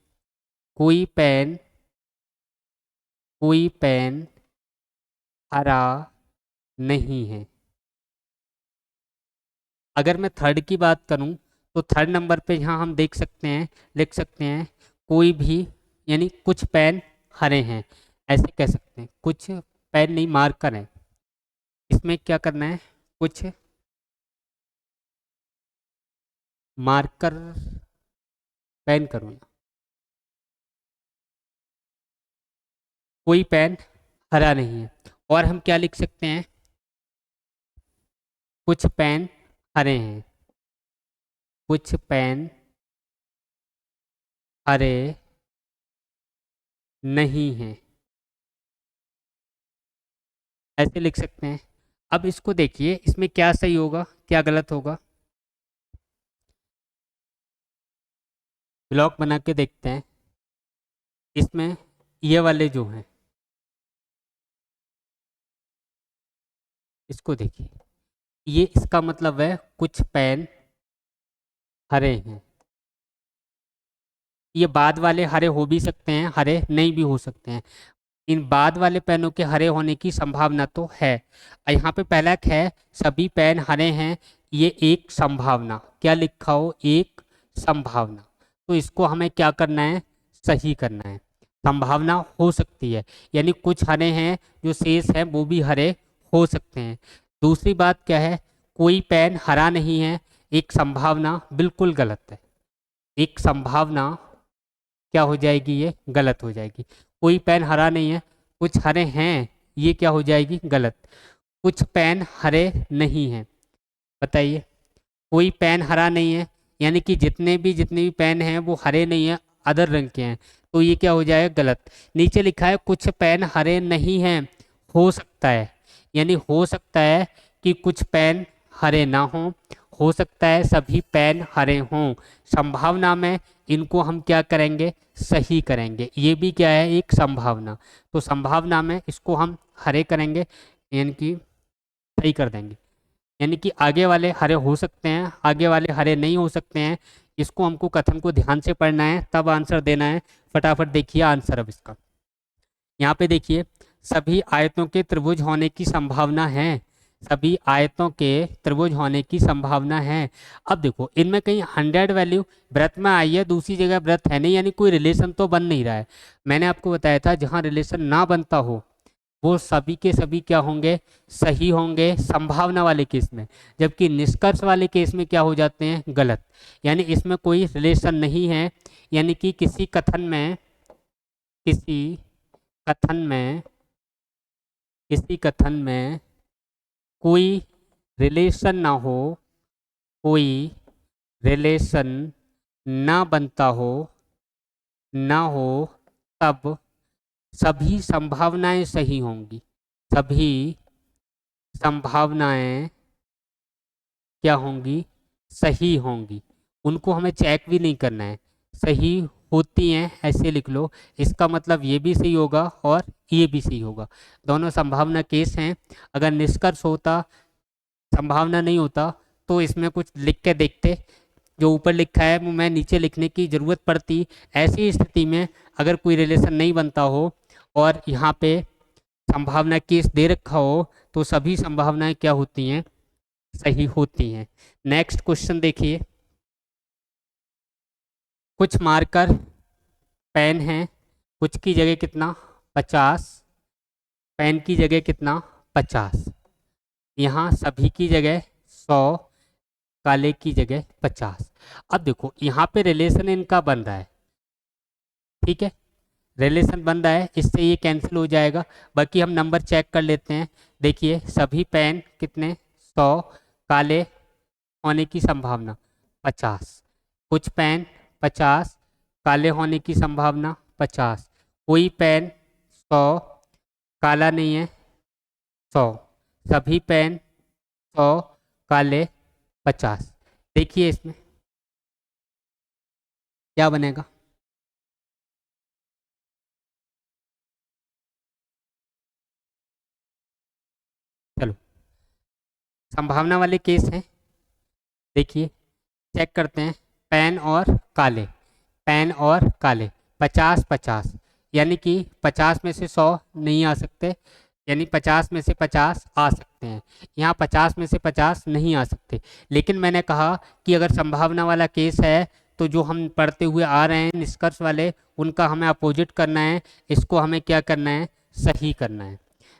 कोई पेन हरा नहीं है। अगर मैं थर्ड की बात करूं तो थर्ड नंबर पे यहाँ हम देख सकते हैं, लिख सकते हैं कोई भी, यानी कुछ पेन हरे हैं, ऐसे कह सकते हैं। कुछ पेन नहीं, मार्कर है, इसमें क्या करना है? कुछ मार्कर पेन करूँ, कोई पेन हरा नहीं है। और हम क्या लिख सकते हैं? कुछ पेन हरे हैं, कुछ पेन हरे नहीं हैं, ऐसे लिख सकते हैं। अब इसको देखिए, इसमें क्या सही होगा, क्या गलत होगा? ब्लॉक बना के देखते हैं। इसमें ये वाले जो हैं, इसको देखिए, ये इसका मतलब है कुछ पेन हरे हैं। ये बाद वाले हरे हो भी सकते हैं, हरे नहीं भी हो सकते हैं। इन बाद वाले पेनों के हरे होने की संभावना तो है। यहाँ पे पहला है सभी पेन हरे हैं, ये एक संभावना, क्या लिखा हो? एक संभावना। तो इसको हमें क्या करना है? सही करना है। संभावना हो सकती है, यानी कुछ हरे हैं, जो शेष हैं वो भी हरे हो सकते हैं। दूसरी बात क्या है? कोई पेन हरा नहीं है, एक संभावना बिल्कुल गलत है। एक संभावना क्या हो जाएगी? ये गलत हो जाएगी। कोई पेन हरा नहीं है, कुछ हरे हैं, ये क्या हो जाएगी? गलत। कुछ पेन हरे नहीं हैं, बताइए। कोई पेन हरा नहीं है, यानी कि जितने भी पेन हैं वो हरे नहीं हैं, अदर रंग के हैं, तो ये क्या हो जाएगा? गलत। नीचे लिखा है कुछ पेन हरे नहीं हैं, हो सकता है, यानी हो सकता है कि कुछ पेन हरे ना हों, हो सकता है सभी पेन हरे हों। संभावना में इनको हम क्या करेंगे? सही करेंगे। ये भी क्या है? एक संभावना। तो संभावना में इसको हम हरे करेंगे, यानी कि सही कर देंगे। यानी कि आगे वाले हरे हो सकते हैं, आगे वाले हरे नहीं हो सकते हैं। इसको हमको कथन को ध्यान से पढ़ना है, तब आंसर देना है। फटाफट देखिए आंसर अब इसका। यहाँ पे देखिए, सभी आयतों के त्रिभुज होने की संभावना है, सभी आयतों के त्रिभुज होने की संभावना है। अब देखो, इनमें कहीं 100 वैल्यू वृत्त में आई है, दूसरी जगह वृत्त है नहीं, यानी कोई रिलेशन तो बन नहीं रहा है। मैंने आपको बताया था जहाँ रिलेशन ना बनता हो वो सभी के सभी क्या होंगे? सही होंगे, संभावना वाले केस में। जबकि निष्कर्ष वाले केस में क्या हो जाते हैं? गलत। यानी इसमें कोई रिलेशन नहीं है, यानी कि किसी कथन में किसी कथन में कोई रिलेशन ना हो, कोई रिलेशन ना बनता हो, ना हो, तब सभी संभावनाएं सही होंगी, सभी संभावनाएं क्या होंगी? सही होंगी। उनको हमें चेक भी नहीं करना है, सही होती हैं, ऐसे लिख लो। इसका मतलब ये भी सही होगा और ये भी सही होगा, दोनों संभावना केस हैं। अगर निष्कर्ष होता, संभावना नहीं होता, तो इसमें कुछ लिख के देखते। जो ऊपर लिखा है वो मैं नीचे लिखने की ज़रूरत पड़ती। ऐसी स्थिति में अगर कोई रिलेशन नहीं बनता हो और यहाँ पे संभावना केस दे रखा हो, तो सभी संभावनाएं क्या होती हैं? सही होती हैं। नेक्स्ट क्वेश्चन देखिए, कुछ मार्कर पेन है, कुछ की जगह कितना? 50। पेन की जगह कितना? 50। यहाँ सभी की जगह 100, काले की जगह 50। अब देखो, यहाँ पे रिलेशन इनका बन रहा है, ठीक है, रिलेशन बन रहा है, इससे ये कैंसिल हो जाएगा। बाकी हम नंबर चेक कर लेते हैं। देखिए, सभी पेन कितने? 100, काले होने की संभावना 50। कुछ पेन 50, काले होने की संभावना 50, कोई पेन 100, काला नहीं है 100, सभी पेन 100, काले 50। देखिए इसमें क्या बनेगा। चलो संभावना वाले केस हैं, देखिए चेक करते हैं। पेन और काले, पेन और काले 50-50, यानी कि 50 में से 100 नहीं आ सकते, यानी 50 में से 50 आ सकते हैं। यहाँ 50 में से 50 नहीं आ सकते, लेकिन मैंने कहा कि अगर संभावना वाला केस है तो जो हम पढ़ते हुए आ रहे हैं निष्कर्ष वाले, उनका हमें अपोजिट करना है, इसको हमें क्या करना है, सही करना है।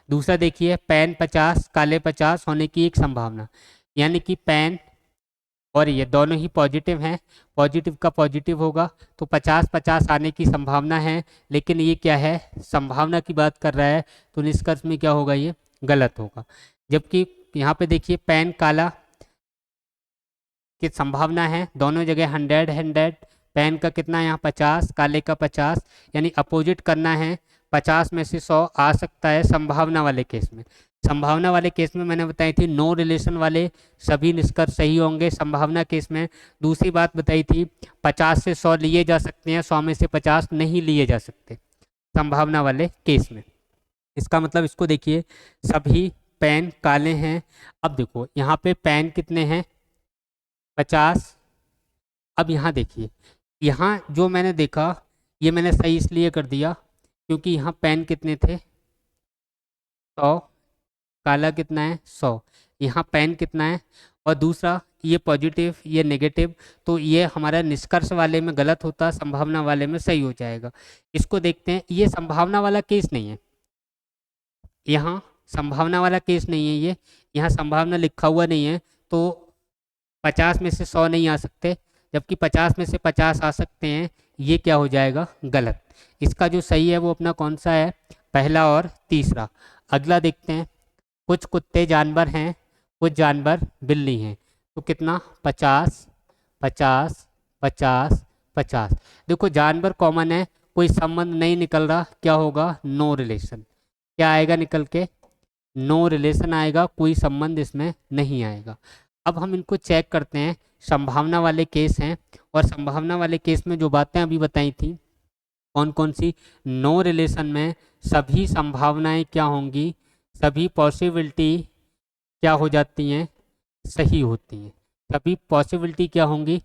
दूसरा देखिए, पेन 50 काले 50 होने की एक संभावना, यानी कि पेन और ये दोनों ही पॉजिटिव हैं, पॉजिटिव का पॉजिटिव होगा तो 50-50 आने की संभावना है, लेकिन ये क्या है, संभावना की बात कर रहा है, तो निष्कर्ष में क्या होगा, ये गलत होगा। जबकि यहाँ पे देखिए पेन काला की संभावना है, दोनों जगह 100-100, पेन का कितना यहाँ 50, काले का 50, यानी अपोजिट करना है। 50 में से 100 आ सकता है संभावना वाले केस में। संभावना वाले केस में मैंने बताई थी नो रिलेशन वाले सभी निष्कर्ष सही होंगे संभावना केस में। दूसरी बात बताई थी 50 से 100 लिए जा सकते हैं, 100 में से 50 नहीं लिए जा सकते संभावना वाले केस में। इसका मतलब इसको देखिए, सभी पेन काले हैं। अब देखो यहाँ पे पेन कितने हैं, 50। अब यहाँ देखिए, यहाँ जो मैंने देखा ये मैंने सही इसलिए कर दिया क्योंकि यहाँ पेन कितने थे, 100, काला कितना है 100, यहाँ पेन कितना है, और दूसरा ये पॉजिटिव ये नेगेटिव, तो ये हमारा निष्कर्ष वाले में गलत होता, संभावना वाले में सही हो जाएगा। इसको देखते हैं, ये संभावना वाला केस नहीं है, यहाँ संभावना वाला केस नहीं है, ये यहाँ संभावना लिखा हुआ नहीं है, तो 50 में से 100 नहीं आ सकते, जबकि 50 में से 50 आ सकते हैं, ये क्या हो जाएगा, गलत। इसका जो सही है वो अपना कौन सा है, पहला और तीसरा। अगला देखते हैं, कुछ कुत्ते जानवर हैं, कुछ जानवर बिल्ली हैं, तो कितना 50 50 50 50। देखो जानवर कॉमन है, कोई संबंध नहीं निकल रहा, क्या होगा, नो रिलेशन। क्या आएगा निकल के, नो रिलेशन आएगा, कोई संबंध इसमें नहीं आएगा। अब हम इनको चेक करते हैं, संभावना वाले केस हैं, और संभावना वाले केस में जो बातें अभी बताई थी कौन कौन सी, नो रिलेशन में सभी संभावनाएं क्या होंगी, सभी पॉसिबिलिटी क्या हो जाती हैं, सही होती हैं, सभी पॉसिबिलिटी क्या होंगी,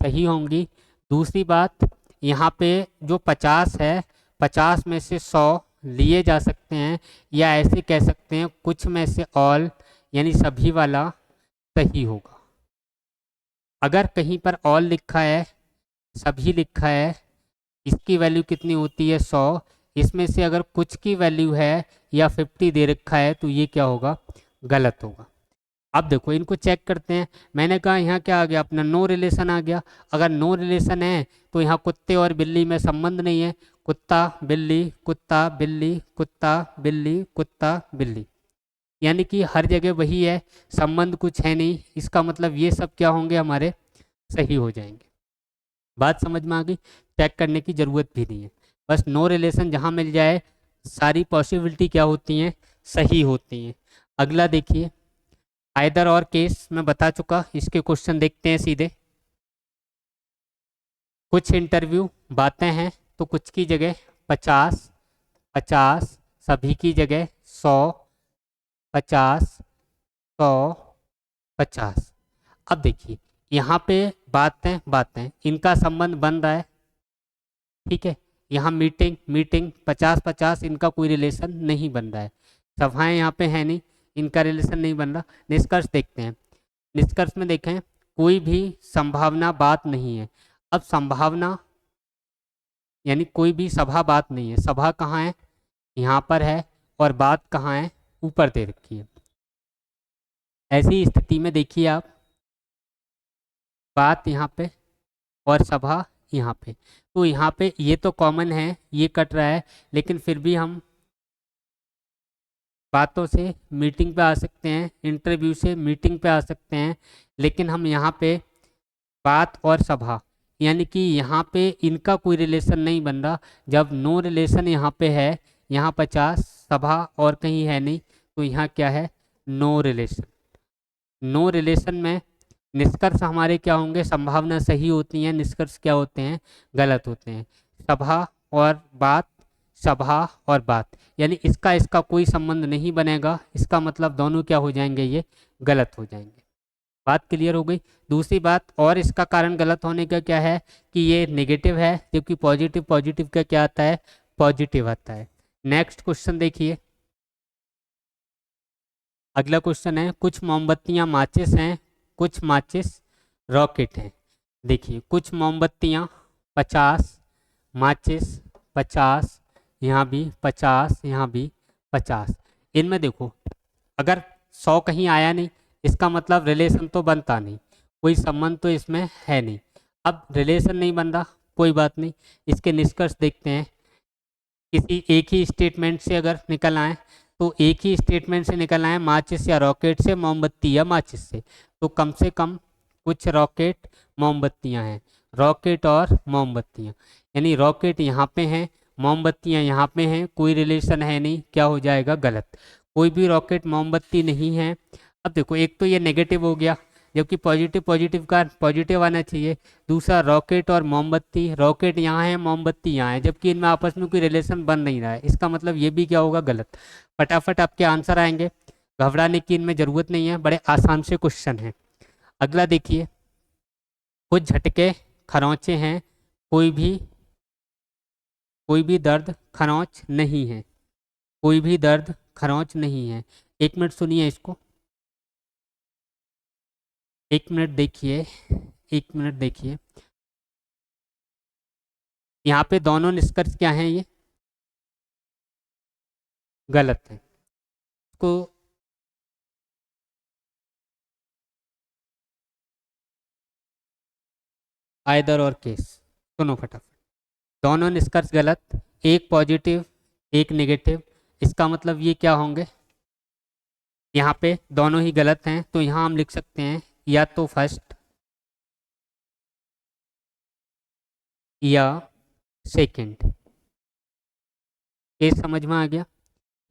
सही होंगी। दूसरी बात, यहाँ पे जो 50 है, 50 में से 100 लिए जा सकते हैं, या ऐसे कह सकते हैं कुछ में से ऑल, यानी सभी वाला सही होगा। अगर कहीं पर ऑल लिखा है, सभी लिखा है, इसकी वैल्यू कितनी होती है 100, इसमें से अगर कुछ की वैल्यू है या 50 दे रखा है, तो ये क्या होगा, गलत होगा। अब देखो इनको चेक करते हैं, मैंने कहा यहाँ क्या आ गया, अपना नो रिलेशन आ गया। अगर नो रिलेशन है तो यहाँ कुत्ते और बिल्ली में संबंध नहीं है, कुत्ता बिल्ली कुत्ता बिल्ली कुत्ता बिल्ली कुत्ता बिल्ली, यानी कि हर जगह वही है, संबंध कुछ है नहीं, इसका मतलब ये सब क्या होंगे, हमारे सही हो जाएंगे। बात समझ में आ गई, चेक करने की ज़रूरत भी नहीं है, बस नो रिलेशन जहाँ मिल जाए सारी पॉसिबिलिटी क्या होती हैं, सही होती हैं। अगला देखिए, आइदर और केस मैं बता चुका, इसके क्वेश्चन देखते हैं सीधे। कुछ इंटरव्यू बातें हैं, तो कुछ की जगह 50 50, सभी की जगह 100 50 100 50। अब देखिए यहाँ पे बातें बातें इनका संबंध बन रहा है, ठीक है। यहाँ मीटिंग मीटिंग 50-50 इनका कोई रिलेशन नहीं बन रहा है, सभाएं यहाँ पे है नहीं, इनका रिलेशन नहीं बन रहा। निष्कर्ष देखते हैं, निष्कर्ष में देखें कोई भी संभावना बात नहीं है। अब संभावना यानी कोई भी सभा बात नहीं है, सभा कहाँ है, यहाँ पर है, और बात कहाँ है, ऊपर दे रखी है। ऐसी स्थिति में देखिए आप, बात यहाँ पे और सभा यहाँ पे, तो यहाँ पे ये तो कॉमन है, ये कट रहा है, लेकिन फिर भी हम बातों से मीटिंग पे आ सकते हैं, इंटरव्यू से मीटिंग पे आ सकते हैं, लेकिन हम यहाँ पे बात और सभा यानी कि यहाँ पे इनका कोई रिलेशन नहीं बन रहा। जब नो रिलेशन यहाँ पे है, यहाँ 50 सभा और कहीं है नहीं, तो यहाँ क्या है, नो रिलेशन। नो रिलेशन में निष्कर्ष हमारे क्या होंगे, संभावना सही होती हैं, निष्कर्ष क्या होते हैं, गलत होते हैं। सभा और बात, सभा और बात, यानी इसका इसका कोई संबंध नहीं बनेगा, इसका मतलब दोनों क्या हो जाएंगे, ये गलत हो जाएंगे। बात क्लियर हो गई। दूसरी बात, और इसका कारण गलत होने का क्या है कि ये नेगेटिव है, जबकि पॉजिटिव, पॉजिटिव का क्या आता है, पॉजिटिव आता है। नेक्स्ट क्वेश्चन देखिए, अगला क्वेश्चन है, कुछ मोमबत्तियां माचिस हैं, कुछ माचिस रॉकेट हैं। देखिए कुछ मोमबत्तियां 50, माचिस 50, यहाँ भी 50, यहाँ भी 50। इनमें देखो अगर 100 कहीं आया नहीं, इसका मतलब रिलेशन तो बनता नहीं, कोई संबंध तो इसमें है नहीं। अब रिलेशन नहीं बन रहा, कोई बात नहीं, इसके निष्कर्ष देखते हैं। किसी एक ही स्टेटमेंट से अगर निकल आए, तो एक ही स्टेटमेंट से निकल आए, माचिस या रॉकेट से, मोमबत्ती या माचिस से, तो कम से कम कुछ रॉकेट मोमबत्तियां हैं, रॉकेट और मोमबत्तियां, यानी रॉकेट यहाँ पे हैं, मोमबत्तियां यहाँ पे हैं, कोई रिलेशन है नहीं, क्या हो जाएगा, गलत। कोई भी रॉकेट मोमबत्ती नहीं है। अब देखो एक तो ये नेगेटिव हो गया, जबकि पॉजिटिव, पॉजिटिव का पॉजिटिव आना चाहिए। दूसरा रॉकेट और मोमबत्ती, रॉकेट यहाँ है, मोमबत्ती यहाँ है, जबकि इनमें आपस में कोई रिलेशन बन नहीं रहा है, इसका मतलब ये भी क्या होगा, गलत। फटाफट आपके आंसर आएंगे, घबराने की इनमें ज़रूरत नहीं है, बड़े आसान से क्वेश्चन है। अगला देखिए, कुछ झटके खरोंचे हैं, कोई भी दर्द खरोंच नहीं है, कोई भी दर्द खरोंच नहीं है। एक मिनट सुनिए इसको, एक मिनट देखिए, एक मिनट देखिए, यहाँ पे दोनों निष्कर्ष क्या हैं, ये गलत है। इसको आइदर और केस, सुनो फटाफट, दोनों निष्कर्ष गलत, एक पॉजिटिव एक नेगेटिव, इसका मतलब ये क्या होंगे, यहाँ पे दोनों ही गलत हैं, तो यहाँ हम लिख सकते हैं या तो फर्स्ट या सेकंड। केस समझ में आ गया,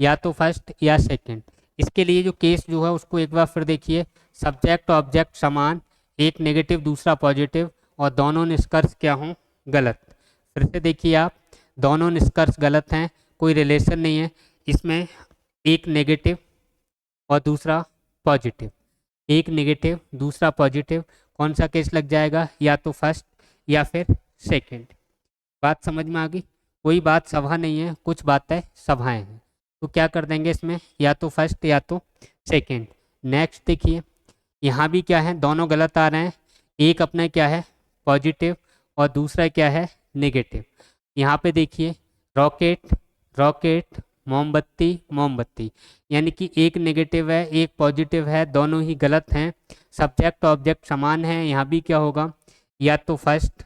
या तो फर्स्ट या सेकंड। इसके लिए जो केस जो है उसको एक बार फिर देखिए, सब्जेक्ट ऑब्जेक्ट समान, एक नेगेटिव दूसरा पॉजिटिव, और दोनों निष्कर्ष क्या हों, गलत। फिर से देखिए आप, दोनों निष्कर्ष गलत हैं, कोई रिलेशन नहीं है इसमें, एक नेगेटिव और दूसरा पॉजिटिव, एक नेगेटिव दूसरा पॉजिटिव, कौन सा केस लग जाएगा, या तो फर्स्ट या फिर सेकंड। बात समझ में आ गई। कोई बात सभा नहीं है, कुछ बातें सभाएं हैं, तो क्या कर देंगे इसमें, या तो फर्स्ट या तो सेकंड। नेक्स्ट देखिए, यहाँ भी क्या है, दोनों गलत आ रहे हैं, एक अपना क्या है, पॉजिटिव, और दूसरा क्या है, नेगेटिव। यहाँ पे देखिए, रॉकेट रॉकेट, मोमबत्ती मोमबत्ती, यानी कि एक नेगेटिव है एक पॉजिटिव है, दोनों ही गलत हैं। सब्जेक्ट ऑब्जेक्ट समान है, यहाँ भी क्या होगा, या तो फर्स्ट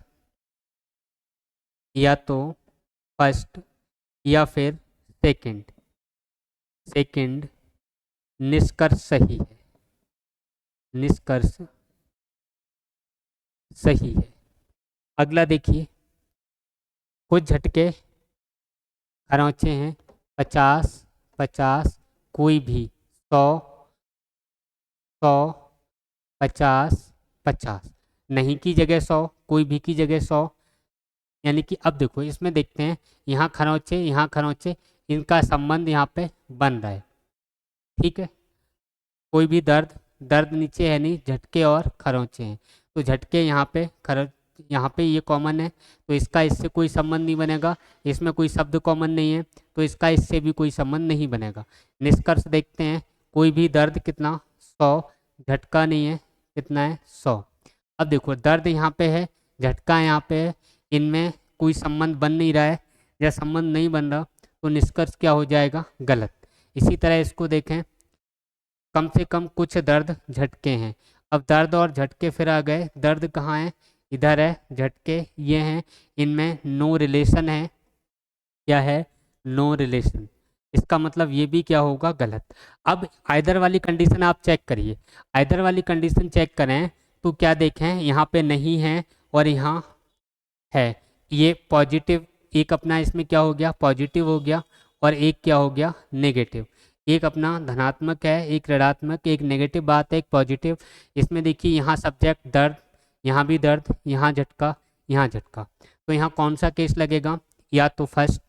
या तो फर्स्ट या फिर सेकंड। सेकंड निष्कर्ष सही है, निष्कर्ष सही है। अगला देखिए, कुछ झटके खरोंचे हैं, 50 50, कोई भी 100 100, 50 50, नहीं की जगह 100, कोई भी की जगह 100। यानी कि अब देखो इसमें देखते हैं, यहाँ खरोंचे यहाँ खरोंचे, इनका संबंध यहाँ पे बन रहा है, ठीक है। कोई भी दर्द, दर्द नीचे है नहीं, झटके और खरोंचे हैं, तो झटके यहाँ पे, यहाँ पे ये कॉमन है, तो इसका इससे कोई संबंध नहीं बनेगा, इसमें कोई शब्द कॉमन नहीं है, तो इसका इससे भी कोई संबंध नहीं बनेगा। निष्कर्ष देखते हैं, कोई भी दर्द कितना, 100, झटका नहीं है, कितना है, 100। अब देखो दर्द यहाँ पे है, झटका यहाँ पे है, इनमें कोई संबंध बन नहीं रहा है, या संबंध नहीं बन रहा, तो निष्कर्ष क्या हो जाएगा, गलत। इसी तरह इसको देखें, कम से कम कुछ दर्द झटके हैं, अब दर्द और झटके फिर आ गए, दर्द कहाँ है, इधर है, झटके ये हैं, इनमें नो रिलेशन है, क्या है, नो रिलेशन, इसका मतलब ये भी क्या होगा, गलत। अब आइदर वाली कंडीशन आप चेक करिए, आइदर वाली कंडीशन चेक करें तो क्या देखें, यहाँ पे नहीं है और यहाँ है। ये पॉजिटिव, एक अपना इसमें क्या हो गया, पॉजिटिव हो गया, और एक क्या हो गया, नेगेटिव। एक अपना धनात्मक है, एक ऋणात्मक, एक नेगेटिव बात है, एक पॉजिटिव। इसमें देखिए यहाँ सब्जेक्ट दर्द, यहाँ भी दर्द, यहाँ झटका, यहाँ झटका। तो यहाँ कौन सा केस लगेगा, या तो फर्स्ट,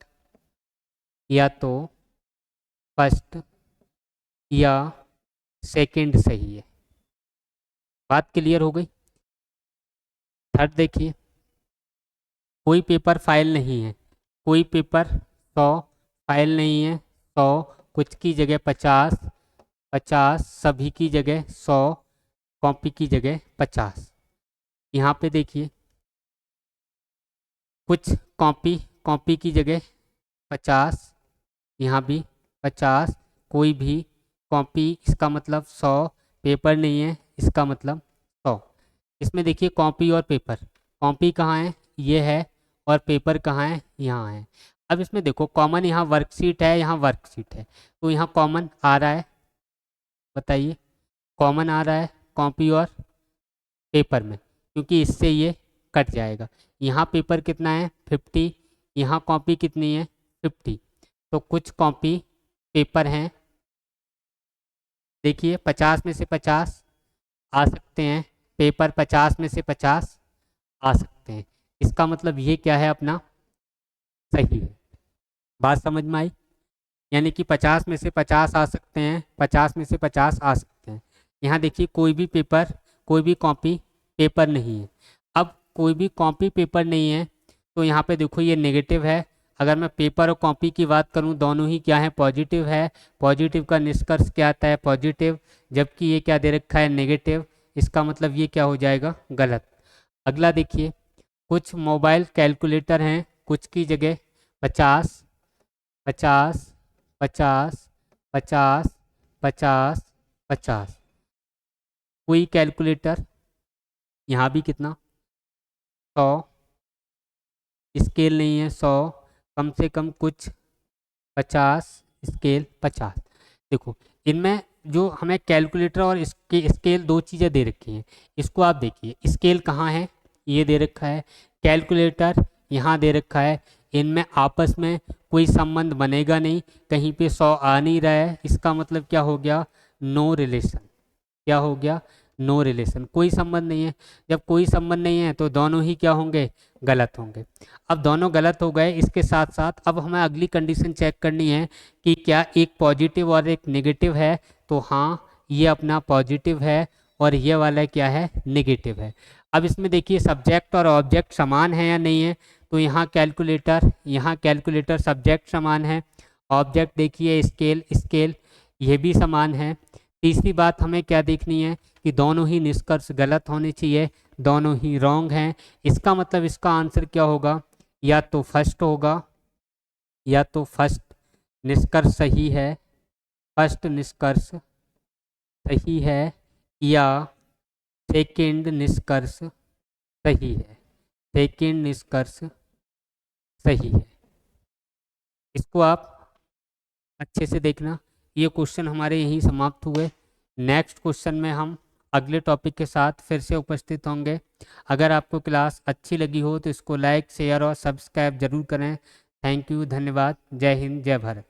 या तो फर्स्ट या सेकंड सही है। बात क्लियर हो गई। थर्ड देखिए, कोई पेपर फाइल नहीं है, कोई पेपर 100 फाइल नहीं है, 100 कुछ की जगह 50, 50 सभी की जगह 100, कॉपी की जगह 50। यहाँ पे देखिए कुछ कॉपी, कॉपी की जगह 50, यहाँ भी 50, कोई भी कॉपी, इसका मतलब 100, पेपर नहीं है इसका मतलब 100। इसमें देखिए कॉपी और पेपर, कॉपी कहाँ है, ये है, और पेपर कहाँ है, यहाँ है। अब इसमें देखो कॉमन, यहाँ वर्कशीट है, यहाँ वर्कशीट है, तो यहाँ कॉमन आ रहा है, बताइए कॉमन आ रहा है कॉपी और पेपर में, क्योंकि इससे ये कट जाएगा। यहाँ पेपर कितना है 50, यहाँ कॉपी कितनी है 50, तो कुछ कॉपी पेपर हैं, देखिए 50 में से 50 आ सकते हैं, पेपर 50 में से 50 आ सकते हैं। इसका मतलब ये क्या है अपना, सही है। बात समझ में आई, यानी कि 50 में से 50 आ सकते हैं, 50 में से 50 आ सकते हैं। यहाँ देखिए कोई भी पेपर, कोई भी कॉपी पेपर नहीं है। अब कोई भी कॉपी पेपर नहीं है, तो यहाँ पे देखो ये नेगेटिव है। अगर मैं पेपर और कॉपी की बात करूँ, दोनों ही क्या है, पॉजिटिव है। पॉजिटिव का निष्कर्ष क्या आता है, पॉजिटिव, जबकि ये क्या दे रखा है, नेगेटिव। इसका मतलब ये क्या हो जाएगा, गलत। अगला देखिए, कुछ मोबाइल कैलकुलेटर हैं, कुछ की जगह 50, 50, 50, 50, 50, 50। कोई कैलकुलेटर, यहाँ भी कितना 100, स्केल नहीं है 100, कम से कम कुछ 50, स्केल 50। देखो इनमें जो हमें कैलकुलेटर और इसके स्केल दो चीज़ें दे रखी हैं। इसको आप देखिए, स्केल कहाँ है, ये दे रखा है, कैलकुलेटर यहाँ दे रखा है। इनमें आपस में कोई संबंध बनेगा नहीं, कहीं पे 100 आ नहीं रहा है, इसका मतलब क्या हो गया, नो रिलेशन। क्या हो गया, नो रिलेशन, कोई संबंध नहीं है। जब कोई संबंध नहीं है तो दोनों ही क्या होंगे, गलत होंगे। अब दोनों गलत हो गए, इसके साथ साथ अब हमें अगली कंडीशन चेक करनी है कि क्या एक पॉजिटिव और एक नेगेटिव है। तो हाँ, ये अपना पॉजिटिव है और ये वाला क्या है, नेगेटिव है। अब इसमें देखिए सब्जेक्ट और ऑब्जेक्ट समान है या नहीं है, तो यहाँ कैलकुलेटर सब्जेक्ट समान है, ऑब्जेक्ट देखिए स्केल, स्केल ये भी समान है। तीसरी बात हमें क्या देखनी है कि दोनों ही निष्कर्ष गलत होने चाहिए, दोनों ही रॉन्ग हैं। इसका मतलब इसका आंसर क्या होगा, या तो फर्स्ट होगा, या तो फर्स्ट निष्कर्ष सही है, फर्स्ट निष्कर्ष सही है, या सेकंड निष्कर्ष सही है, सेकंड निष्कर्ष सही है। इसको आप अच्छे से देखना। ये क्वेश्चन हमारे यहीं समाप्त हुए। नेक्स्ट क्वेश्चन में हम अगले टॉपिक के साथ फिर से उपस्थित होंगे। अगर आपको क्लास अच्छी लगी हो तो इसको लाइक, शेयर और सब्सक्राइब जरूर करें। थैंक यू, धन्यवाद। जय हिंद, जय भारत।